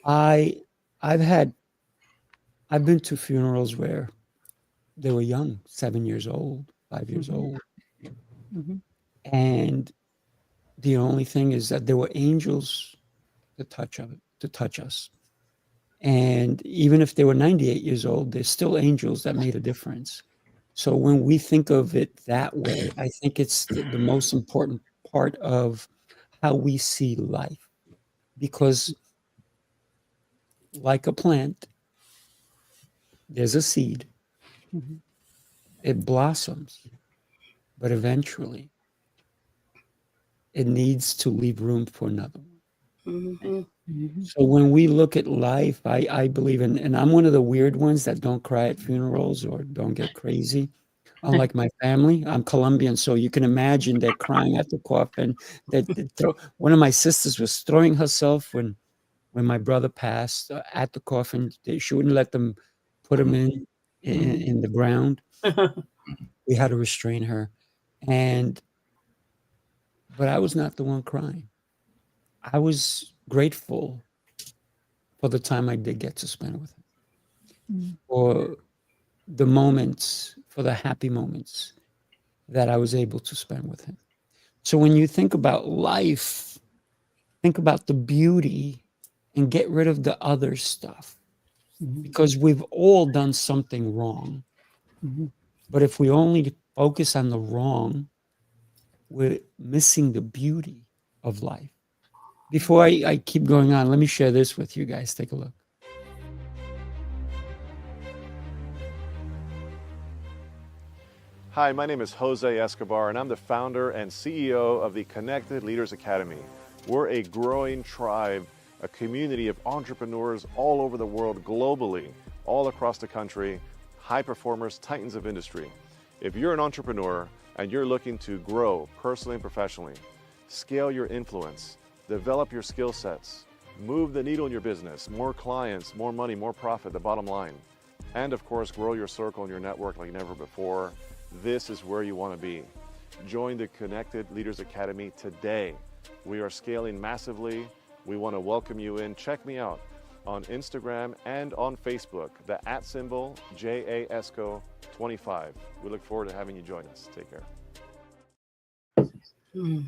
I've been to funerals where they were young, 7 years old, 5 years old. Mm-hmm. And the only thing is that there were angels to touch us. And even if they were 98 years old, there's still angels that made a difference. So when we think of it that way, I think it's the most important part of how we see life. Because like a plant, there's a seed. Mm-hmm. It blossoms, but eventually it needs to leave room for another one. Mm-hmm. Mm-hmm. So when we look at life, I believe in, and I'm one of the weird ones that don't cry at funerals or don't get crazy. Unlike my family, I'm Colombian, so you can imagine they're crying at the coffin. One of my sisters was throwing herself when my brother passed at the coffin. She wouldn't let them put him in the ground. We had to restrain her, but I was not the one crying. I was grateful for the time I did get to spend with him, for the moments, for the happy moments that I was able to spend with him. So when you think about life, think about the beauty and get rid of the other stuff, because we've all done something wrong. Mm-hmm. But if we only focus on the wrong, we're missing the beauty of life. Before I keep going on, let me share this with you guys. Take a look. Hi, my name is Jose Escobar, and I'm the founder and CEO of the Connected Leaders Academy. We're a growing tribe, a community of entrepreneurs all over the world, globally, all across the country, high performers, titans of industry. If you're an entrepreneur and you're looking to grow personally and professionally, scale your influence, develop your skill sets, move the needle in your business, more clients, more money, more profit, the bottom line, and of course, grow your circle and your network like never before, this is where you want to be. Join the Connected Leaders Academy today. We are scaling massively. We want to welcome you in. Check me out on Instagram and on Facebook, the @ JAESCO25. We look forward to having you join us. Take care.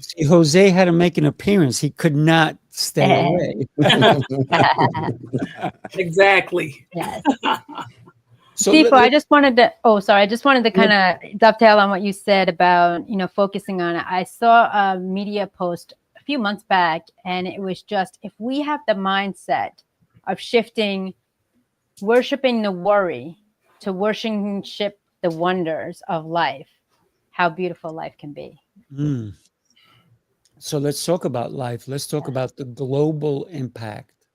See, Jose had to make an appearance. He could not stay away. Exactly. Yes. So Sifu, I just wanted to kind of dovetail on what you said about, focusing on it. I saw a media post a few months back, and it was just, if we have the mindset of shifting, worshiping the worry to worship the wonders of life, how beautiful life can be. So let's talk about life. Let's talk about the global impact,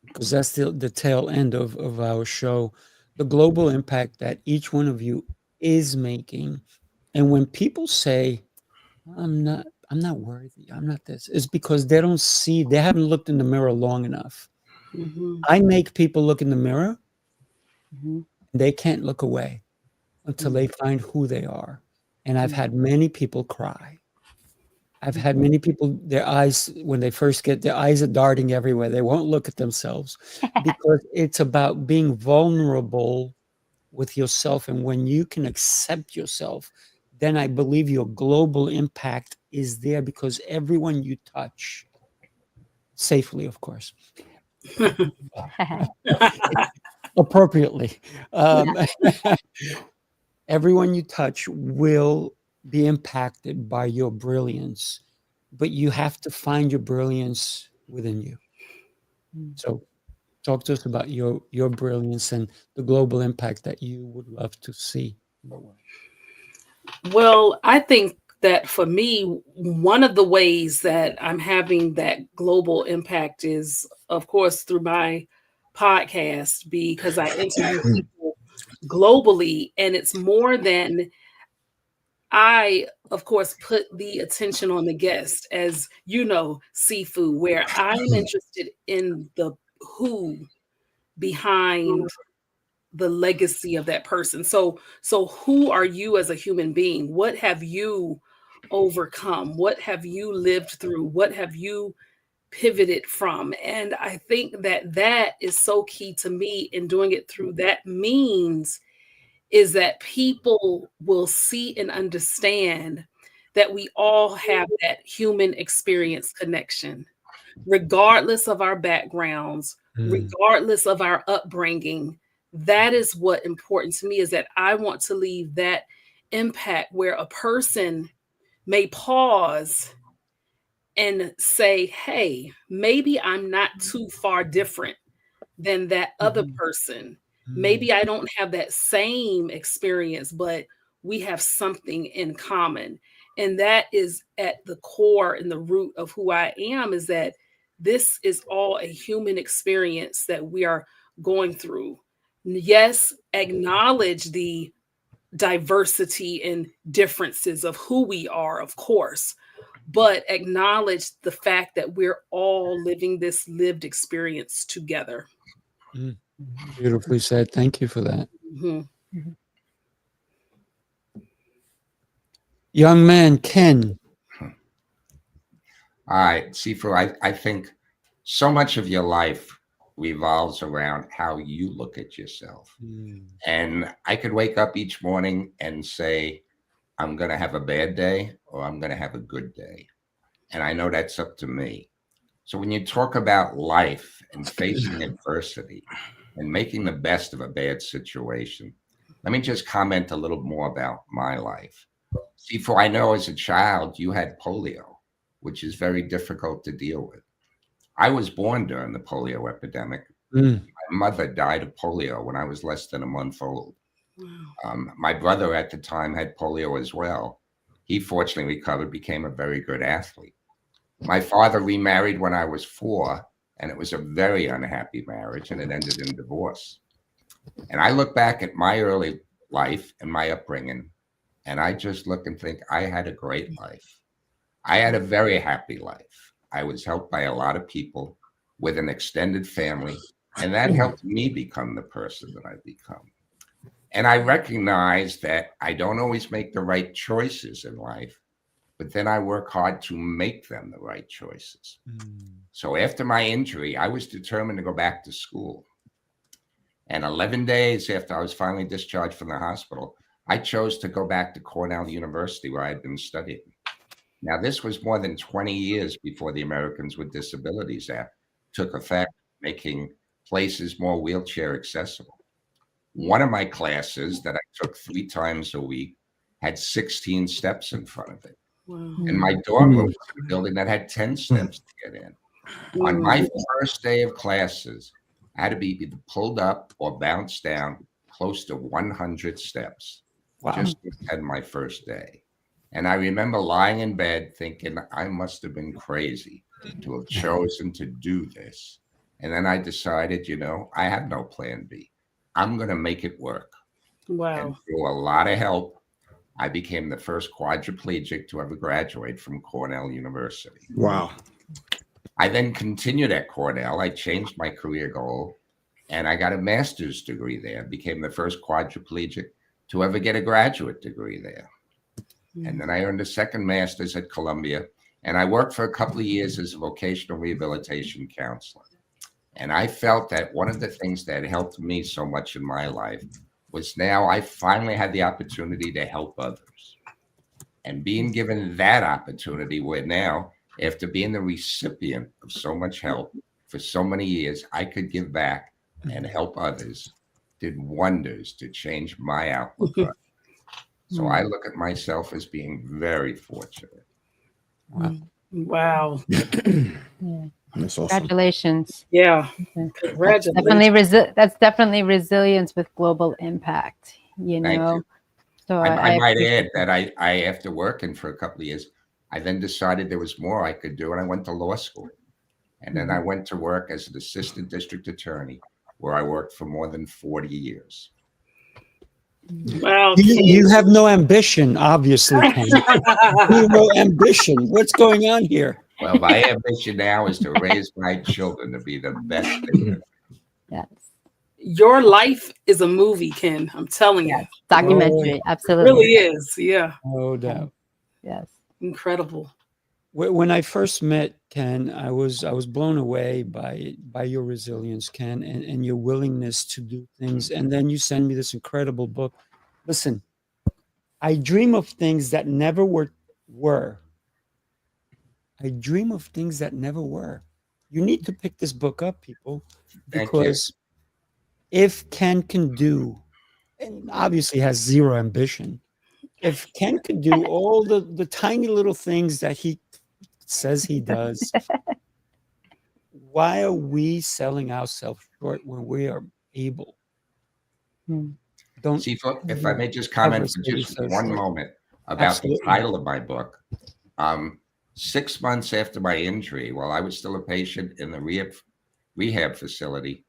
because that's the tail end of our show. The global impact that each one of you is making. And when people say, I'm not worthy, I'm not this, it's because they haven't looked in the mirror long enough. I make people look in the mirror. They can't look away until they find who they are. And I've had many people cry. I've had many people, their eyes, when they first their eyes are darting everywhere. They won't look at themselves, because it's about being vulnerable with yourself. And when you can accept yourself, then I believe your global impact is there, because everyone you touch, safely, of course, appropriately, everyone you touch will be impacted by your brilliance, but you have to find your brilliance within you. So talk to us about your brilliance and the global impact that you would love to see in the world. Well, I think that for me, one of the ways that I'm having that global impact is, of course, through my podcast, because I interview people globally, and it's more than I, of course, put the attention on the guest, as you know, Sifu, where I'm interested in the who behind the legacy of that person. So who are you as a human being? What have you overcome? What have you lived through? What have you pivoted from? And I think that that is so key to me in doing it through that means is that people will see and understand that we all have that human experience connection, regardless of our backgrounds, regardless of our upbringing. That is what important to me, is that I want to leave that impact where a person may pause and say, hey, maybe I'm not too far different than that other person. Maybe I don't have that same experience, but we have something in common. And that is at the core and the root of who I am, is that this is all a human experience that we are going through. Yes, acknowledge the diversity and differences of who we are, of course, but acknowledge the fact that we're all living this lived experience together. Beautifully said. Thank you for that. Young man, Ken. All right, Sifu, I think so much of your life revolves around how you look at yourself. And I could wake up each morning and say, I'm going to have a bad day or I'm going to have a good day. And I know that's up to me. So when you talk about life and facing adversity and making the best of a bad situation, let me just comment a little more about my life. Sifu, I know as a child you had polio, which is very difficult to deal with. I was born during the polio epidemic. My mother died of polio when I was less than a month old. My brother at the time had polio as well. He fortunately recovered, became a very good athlete. My father remarried when I was 4, and it was a very unhappy marriage, and it ended in divorce. And I look back at my early life and my upbringing, and I just look and think I had a great life. I had a very happy life. I was helped by a lot of people with an extended family, and that helped me become the person that I've become. And I recognize that I don't always make the right choices in life, but then I work hard to make them the right choices. So after my injury, I was determined to go back to school. And 11 days after I was finally discharged from the hospital, I chose to go back to Cornell University, where I had been studying. Now, this was more than 20 years before the Americans with Disabilities Act took effect, making places more wheelchair accessible. One of my classes that I took 3 times a week had 16 steps in front of it. And my dorm room was in a building that had 10 steps to get in. On my first day of classes, I had to be either pulled up or bounced down close to 100 steps just to attend my first day. And I remember lying in bed thinking I must have been crazy to have chosen to do this. And then I decided, I have no plan B. I'm going to make it work. Wow. And through a lot of help, I became the first quadriplegic to ever graduate from Cornell University. Wow. I then continued at Cornell. I changed my career goal, and I got a master's degree there. Became the first quadriplegic to ever get a graduate degree there. And then I earned a second master's at Columbia, and I worked for a couple of years as a vocational rehabilitation counselor. And I felt that one of the things that helped me so much in my life was now I finally had the opportunity to help others. And being given that opportunity, where now, after being the recipient of so much help for so many years, I could give back and help others, did wonders to change my outlook on it. So I look at myself as being very fortunate. Wow. Yeah. That's awesome. Congratulations. Yeah. Congratulations. That's definitely resilience with global impact, you Thank know. you. So I might add that I, after working for a couple of years, I then decided there was more I could do, and I went to law school. And then I went to work as an assistant district attorney, where I worked for more than 40 years. Wow. You have no ambition, obviously, Ken. Zero ambition. What's going on here? Well, my ambition now is to raise my children to be the best they can. yes. Your life is a movie, Ken. I'm telling you. Documentary. It Absolutely. really is. Yeah. No doubt. Yes. Incredible. When I first met Ken, I was blown away by your resilience, Ken, and your willingness to do things. And then you send me this incredible book. Listen, I dream of things that never were. I dream of things that never were. You need to pick this book up, people, because if Ken can do, and obviously has zero ambition, if Ken could do all the tiny little things that he says he does, why are we selling ourselves short when we are able? Don't. See, if I may just comment for just one moment about the title of my book. 6 months after my injury, while I was still a patient in the rehab facility,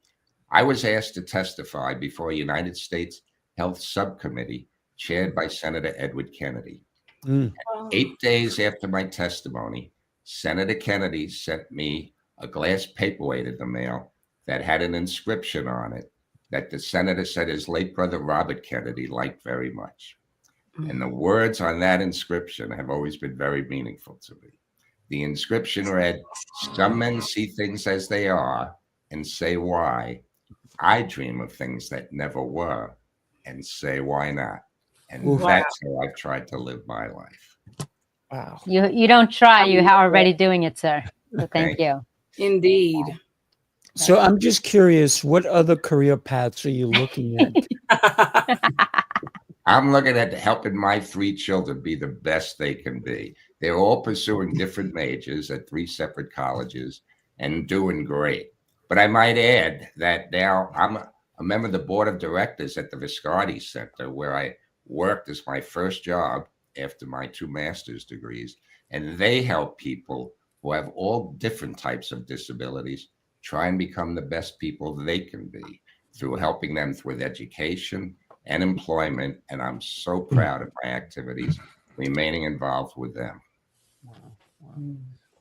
I was asked to testify before a United States Health Subcommittee chaired by Senator Edward Kennedy. 8 days after my testimony, Senator Kennedy sent me a glass paperweight in the mail that had an inscription on it that the senator said his late brother Robert Kennedy liked very much. And the words on that inscription have always been very meaningful to me. The inscription read, "Some men see things as they are and say why. I dream of things that never were and say why not." And that's how I've tried to live my life. Wow. You don't try, you are already doing it, sir. So thank you. Indeed. So I'm just curious, what other career paths are you looking at? I'm looking at helping my 3 children be the best they can be. They're all pursuing different majors at 3 separate colleges and doing great. But I might add that now I'm a member of the board of directors at the Viscardi Center, where I worked as my first job after my 2 master's degrees. And they help people who have all different types of disabilities try and become the best people they can be through helping them with education and employment. And I'm so proud of my activities remaining involved with them.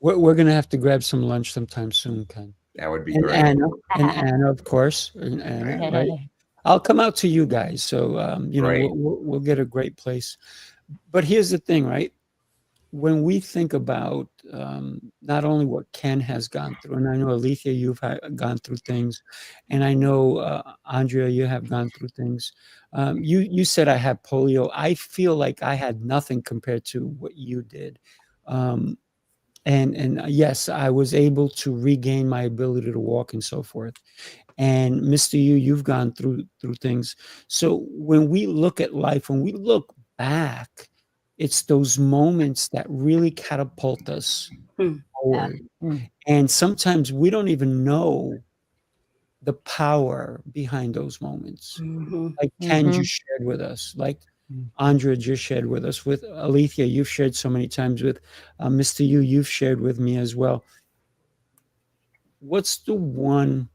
We're going to have to grab some lunch sometime soon, Ken. That would be And great. Anna, of course. And Anna, right? I'll come out to you guys. So, we'll get a great place. But here's the thing, right? When we think about not only what Ken has gone through, and I know Alethea, you've gone through things, and I know Andrea, you have gone through things. You said I had polio. I feel like I had nothing compared to what you did, and yes, I was able to regain my ability to walk and so forth. And Mr. Yu, you've gone through things. So when we look at life, when we look back, it's those moments that really catapult us forward. And sometimes we don't even know the power behind those moments. Like Ken just shared with us, like Andrea just shared with us, with Alethea, you've shared so many times, with Mr. Yu, you've shared with me as well. What's the one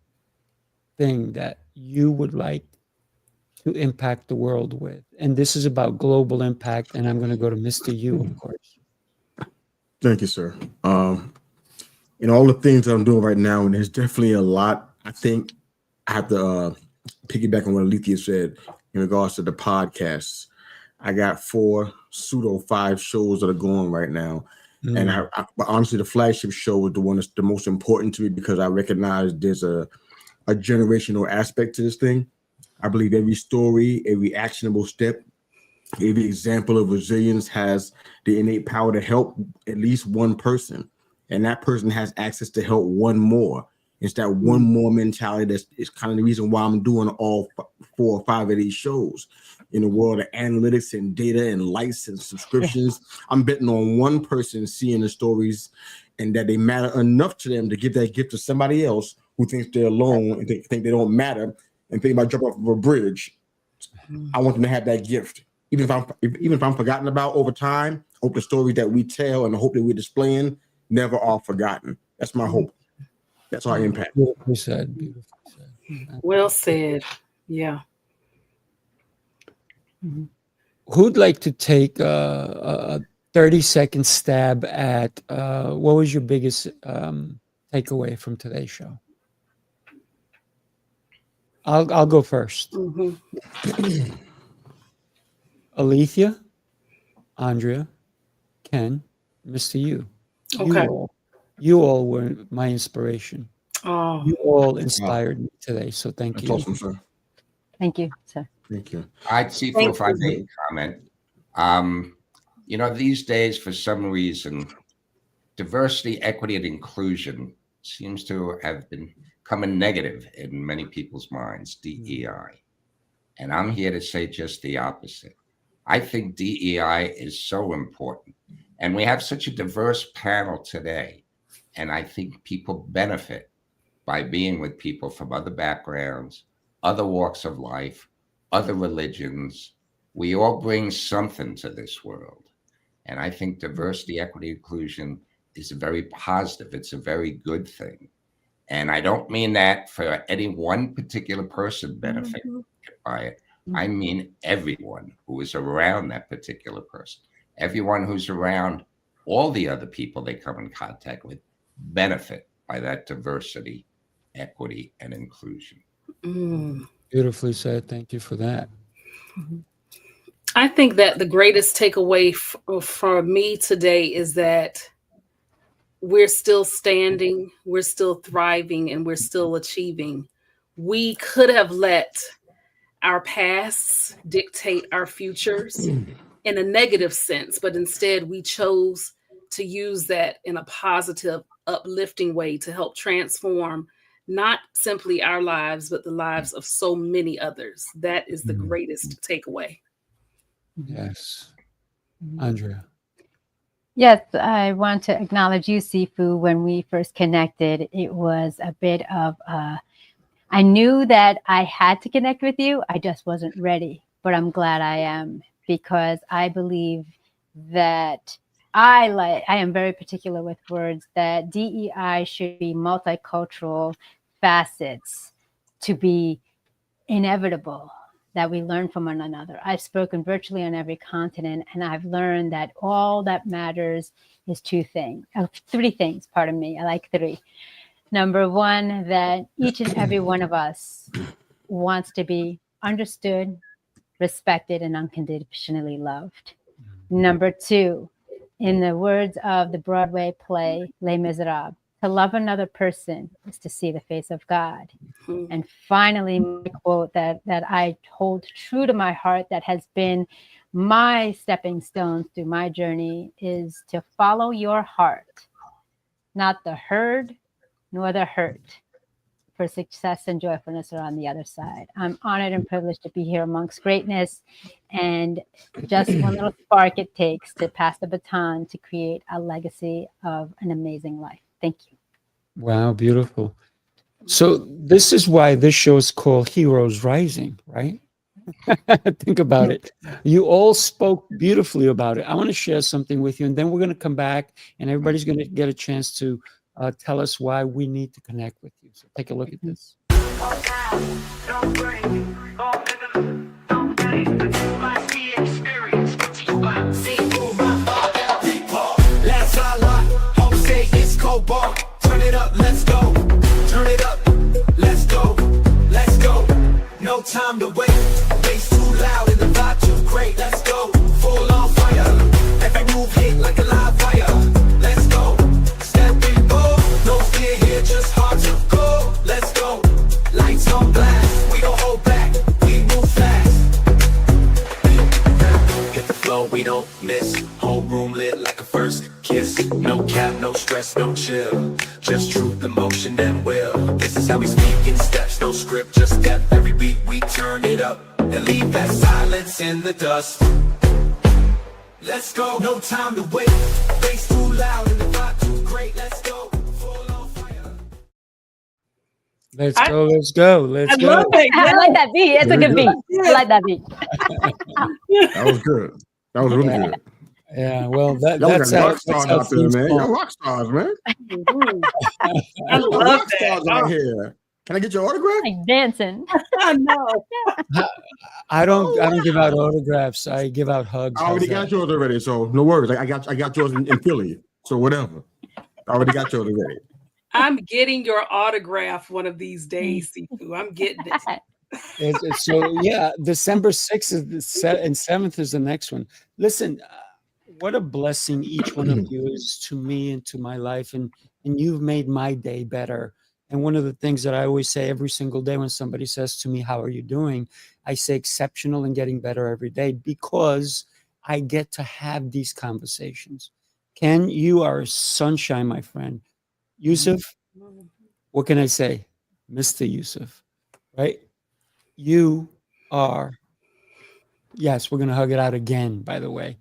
thing that you would like to impact the world with? And this is about global impact, and I'm going to go to Mr. Yu, of course. Thank you, sir. In all the things that I'm doing right now, and there's definitely a lot, I think I have to piggyback on what Alethea said in regards to the podcasts. I got 5 shows that are going right now. And but honestly, the flagship show is the one that's the most important to me, because I recognize there's a generational aspect to this thing. I believe every story, every actionable step, every example of resilience has the innate power to help at least one person. And that person has access to help one more. It's that one more mentality is kind of the reason why I'm doing all 4 or 5 of these shows. in the world of analytics and data and likes and subscriptions. I'm betting on one person seeing the stories and that they matter enough to them to give that gift to somebody else who thinks they're alone and think they don't matter and think about jumping off of a bridge. I want them to have that gift. Even if I'm forgotten about over time, I hope the stories that we tell and the hope that we're displaying never are forgotten. That's my hope. That's our impact. Beautifully said. Beautifully said. Well said. Yeah. Who'd like to take a 30-second stab at what was your biggest takeaway from today's show? I'll go first. Alethea, Andrea, Ken, Mr. Yu. Okay. You all were my inspiration. Oh. You all inspired me today. So thank you. Awesome, sir. Thank you, sir. Thank you. I'd see if I may comment. You know, these days, for some reason, diversity, equity, and inclusion seems to have become a negative in many people's minds, DEI. And I'm here to say just the opposite. I think DEI is so important. And we have such a diverse panel today. And I think people benefit by being with people from other backgrounds, other walks of life, other religions. We all bring something to this world. And I think diversity, equity, inclusion is very positive. It's a very good thing. And I don't mean that for any one particular person benefiting by it. I mean everyone who is around that particular person. Everyone who's around all the other people they come in contact with benefit by that diversity, equity, and inclusion. Beautifully said. Thank you for that. I think that the greatest takeaway for me today is that we're still standing, we're still thriving, and we're still achieving. We could have let our pasts dictate our futures in a negative sense, but instead we chose to use that in a positive, uplifting way to help transform not simply our lives, but the lives of so many others. That is the greatest takeaway. Yes. Andrea. Yes, I want to acknowledge you, Sifu. When we first connected, it was a bit of, I knew that I had to connect with you. I just wasn't ready, but I'm glad I am, because I believe that I am very particular with words, that DEI should be multicultural facets to be inevitable, that we learn from one another. I've spoken virtually on every continent, and I've learned that all that matters is three things, pardon me. I like three. Number one, that each and every one of us wants to be understood, respected, and unconditionally loved. Number two, in the words of the Broadway play, Les Miserables, to love another person is to see the face of God. And finally, my quote that I hold true to my heart, that has been my stepping stones through my journey, is to follow your heart, not the herd nor the hurt, for success and joyfulness are on the other side. I'm honored and privileged to be here amongst greatness, and just one little spark it takes to pass the baton to create a legacy of an amazing life. Thank you. Wow, beautiful. So this is why this show is called Heroes Rising, right? Think about it. You all spoke beautifully about it. I want to share something with you, and then we're going to come back, and everybody's going to get a chance to tell us why we need to connect with you. So take a look at this. Turn it up, let's go. Turn it up, let's go. Let's go. No time to wait. Bass too loud and the vibe too great. Let's go. Full on fire. Every move hit like a live wire. Let's go. Step and go. No fear here, just hard to go. Let's go. Lights on blast. We don't hold back. We move fast. Hit the flow, we don't miss. Whole room lit like a first kiss. No cap, no stress, no chill. Just truth, emotion, and will. This is how we speak in steps. No script, just step. Every beat we turn it up and leave that silence rocks in the dust. Let's go, no time to wait. Bass too loud and the vibe too great. Let's go, full on fire. Let's go. Let's go. Let's I go. love that. I like that beat. It's a Very good beat. good. I like that beat. That was good. That was really good. Yeah. Well, Y'all that's got how, rock stars that's how out there, things man. go. Y'all rock stars, man. I love Rock that. stars out here. Can I get your autograph? Like dancing. I know. I don't give out autographs. I give out hugs. I already How's got that? yours already, so no worries. I got yours in Philly, so whatever. I already got yours already. I'm getting your autograph one of these days, Sifu. I'm getting it. So yeah, December 6th is and 7th is the next one. Listen, what a blessing each one of you is to me and to my life, and you've made my day better. And one of the things that I always say every single day when somebody says to me, "How are you doing?" I say exceptional and getting better every day, because I get to have these conversations. Ken, you are sunshine, my friend. Yusef, what can I say? Mr. Yusef, right? You are, yes, we're going to hug it out again, by the way.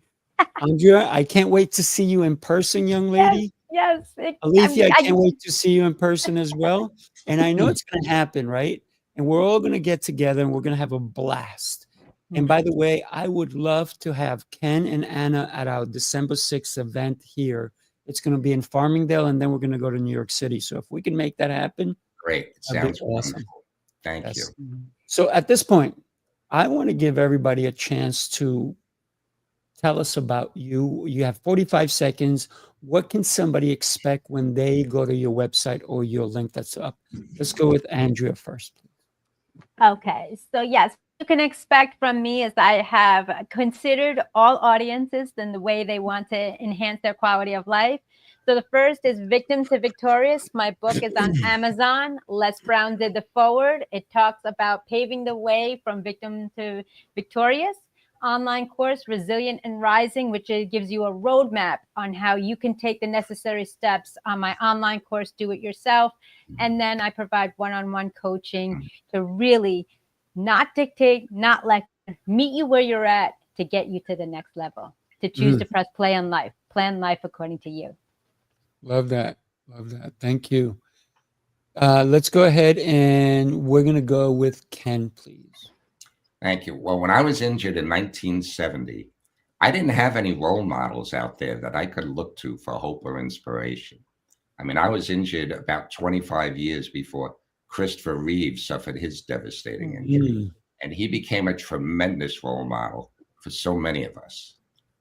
Andrea, I can't wait to see you in person, young lady. Yes. Alethea, I can't wait to see you in person as well. And I know it's going to happen, right? And we're all going to get together and we're going to have a blast. And by the way, I would love to have Ken and Anna at our December 6th event here. It's going to be in Farmingdale, and then we're going to go to New York City. So if we can make that happen, Great. It that'd be sounds awesome. wonderful. Thank you. Yes. So at this point, I want to give everybody a chance to tell us about you. You have 45 seconds. What can somebody expect when they go to your website or your link that's up? Let's go with Andrea first. Okay. So yes, you can expect from me is I have considered all audiences and the way they want to enhance their quality of life. So the first is Victim to Victorious. My book is on Amazon. Les Brown did the foreword. It talks about paving the way from victim to victorious. Online course, Resilient and Rising, which gives you a roadmap on how you can take the necessary steps on my online course, Do It Yourself. And then I provide one-on-one coaching to really not dictate, not lecture, meet you where you're at to get you to the next level, to choose to press play on life, plan life according to you. Love that. Love that. Thank you. Let's go ahead and we're going to go with Ken, please. Thank you. Well, when I was injured in 1970, I didn't have any role models out there that I could look to for hope or inspiration. I mean, I was injured about 25 years before Christopher Reeve suffered his devastating injury. And he became a tremendous role model for so many of us.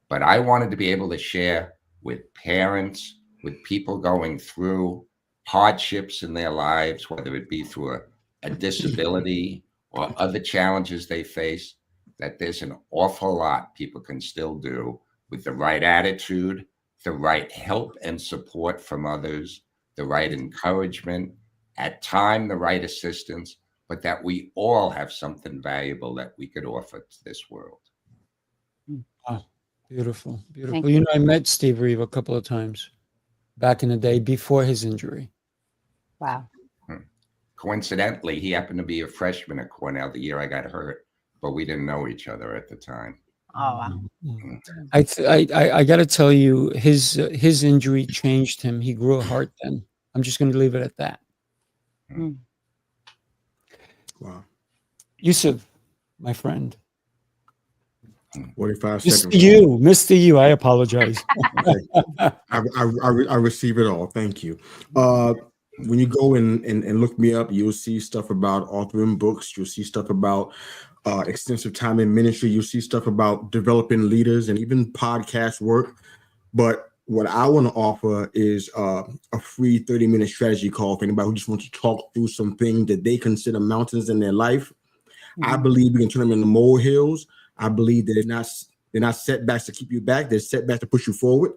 But I wanted to be able to share with parents, with people going through hardships in their lives, whether it be through a disability or other challenges they face, that there's an awful lot people can still do with the right attitude, the right help and support from others, the right encouragement, at time, the right assistance, but that we all have something valuable that we could offer to this world. Oh, beautiful, beautiful. You know, I met Steve Reeve a couple of times back in the day before his injury. Wow. Coincidentally, he happened to be a freshman at Cornell the year I got hurt, but we didn't know each other at the time. Oh, wow. I got to tell you, his injury changed him. He grew a heart then. I'm just going to leave it at that. Wow. Yusef, my friend. 45 Mr. seconds. Mr. Yu, I apologize. I receive it all. Thank you. When you go and look me up, you'll see stuff about authoring books. You'll see stuff about extensive time in ministry. You'll see stuff about developing leaders and even podcast work. But what I want to offer is a free 30-minute strategy call for anybody who just wants to talk through some things that they consider mountains in their life. I believe we can turn them into molehills. I believe that they're not setbacks to keep you back. They're setbacks to push you forward.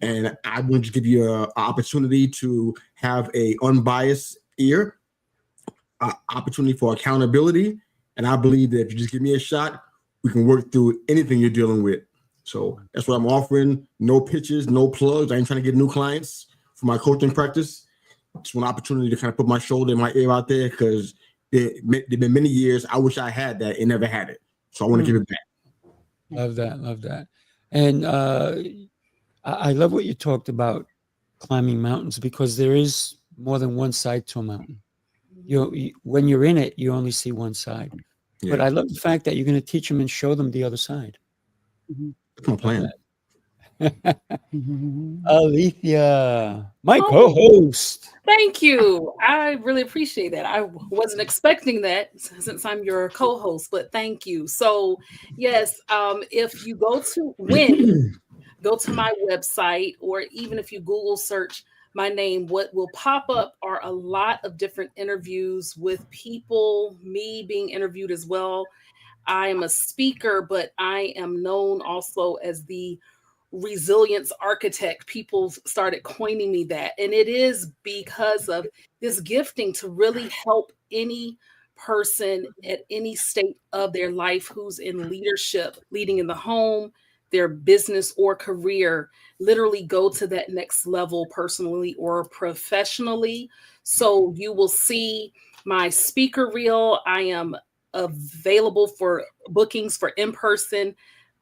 And I want to give you an opportunity to have a unbiased ear, opportunity for accountability. And I believe that if you just give me a shot, we can work through anything you're dealing with. So that's what I'm offering. No pitches, no plugs. I ain't trying to get new clients for my coaching practice. It's one opportunity to kind of put my shoulder and my ear out there because there've been many years I wish I had that and never had it. So I want to give it back. Love that. Love that. And I love what you talked about climbing mountains, because there is more than one side to a mountain. When you're in it, you only see one side. Yeah. But I love the fact that you're going to teach them and show them the other side. That's my plan. Alethea, my Oh. co-host. Thank you. I really appreciate that. I wasn't expecting that since I'm your co-host, but thank you. So yes, if you go to my website, or even if you Google search my name, what will pop up are a lot of different interviews with people, me being interviewed as well. I am a speaker, but I am known also as the resilience architect. People started coining me that. And it is because of this gifting to really help any person at any state of their life who's in leadership, leading in the home, their business or career, literally go to that next level personally or professionally. So you will see my speaker reel. I am available for bookings for in-person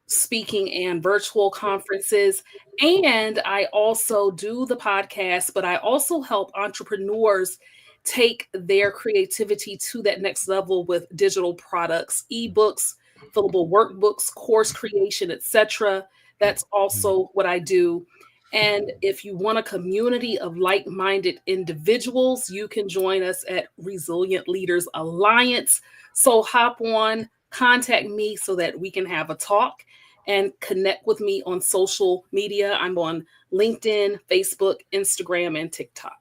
speaking and virtual conferences. And I also do the podcast, but I also help entrepreneurs take their creativity to that next level with digital products, ebooks, fillable workbooks, course creation, etc. That's also what I do. And if you want a community of like-minded individuals, you can join us at Resilient Leaders Alliance. So hop on, contact me so that we can have a talk and connect with me on social media. I'm on LinkedIn, Facebook, Instagram, and TikTok.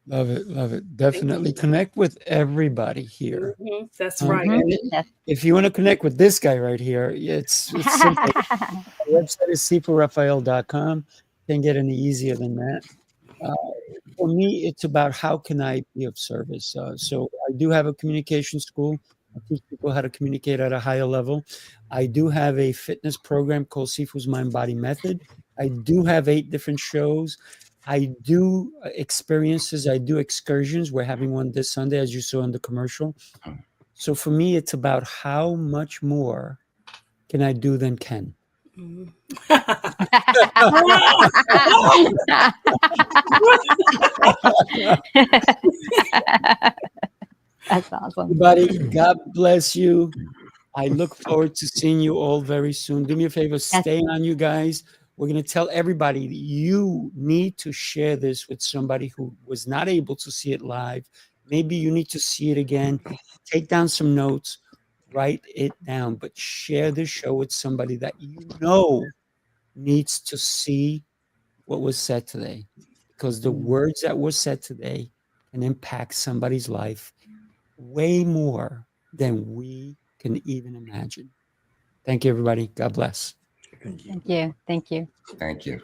Love it. Love it. Definitely connect with everybody here. Mm-hmm. That's right. And if you want to connect with this guy right here, it's simple. The website is sifurafael.com. Can't get any easier than that. For me, it's about how can I be of service. So I do have a communication school. I teach people how to communicate at a higher level. I do have a fitness program called Sifu's Mind Body Method. I do have 8 different shows. I do experiences. I do excursions. We're having one this Sunday, as you saw in the commercial. So for me, it's about how much more can I do than Ken. That's awesome. Everybody, God bless you. I look forward to seeing you all very soon. Do me a favor, stay on, you guys. We're going to tell everybody you need to share this with somebody who was not able to see it live. Maybe you need to see it again. Take down some notes, write it down, but share this show with somebody that you know needs to see what was said today, because the words that were said today can impact somebody's life way more than we can even imagine. Thank you, everybody. God bless. Thank you. Thank you. Thank you. Thank you.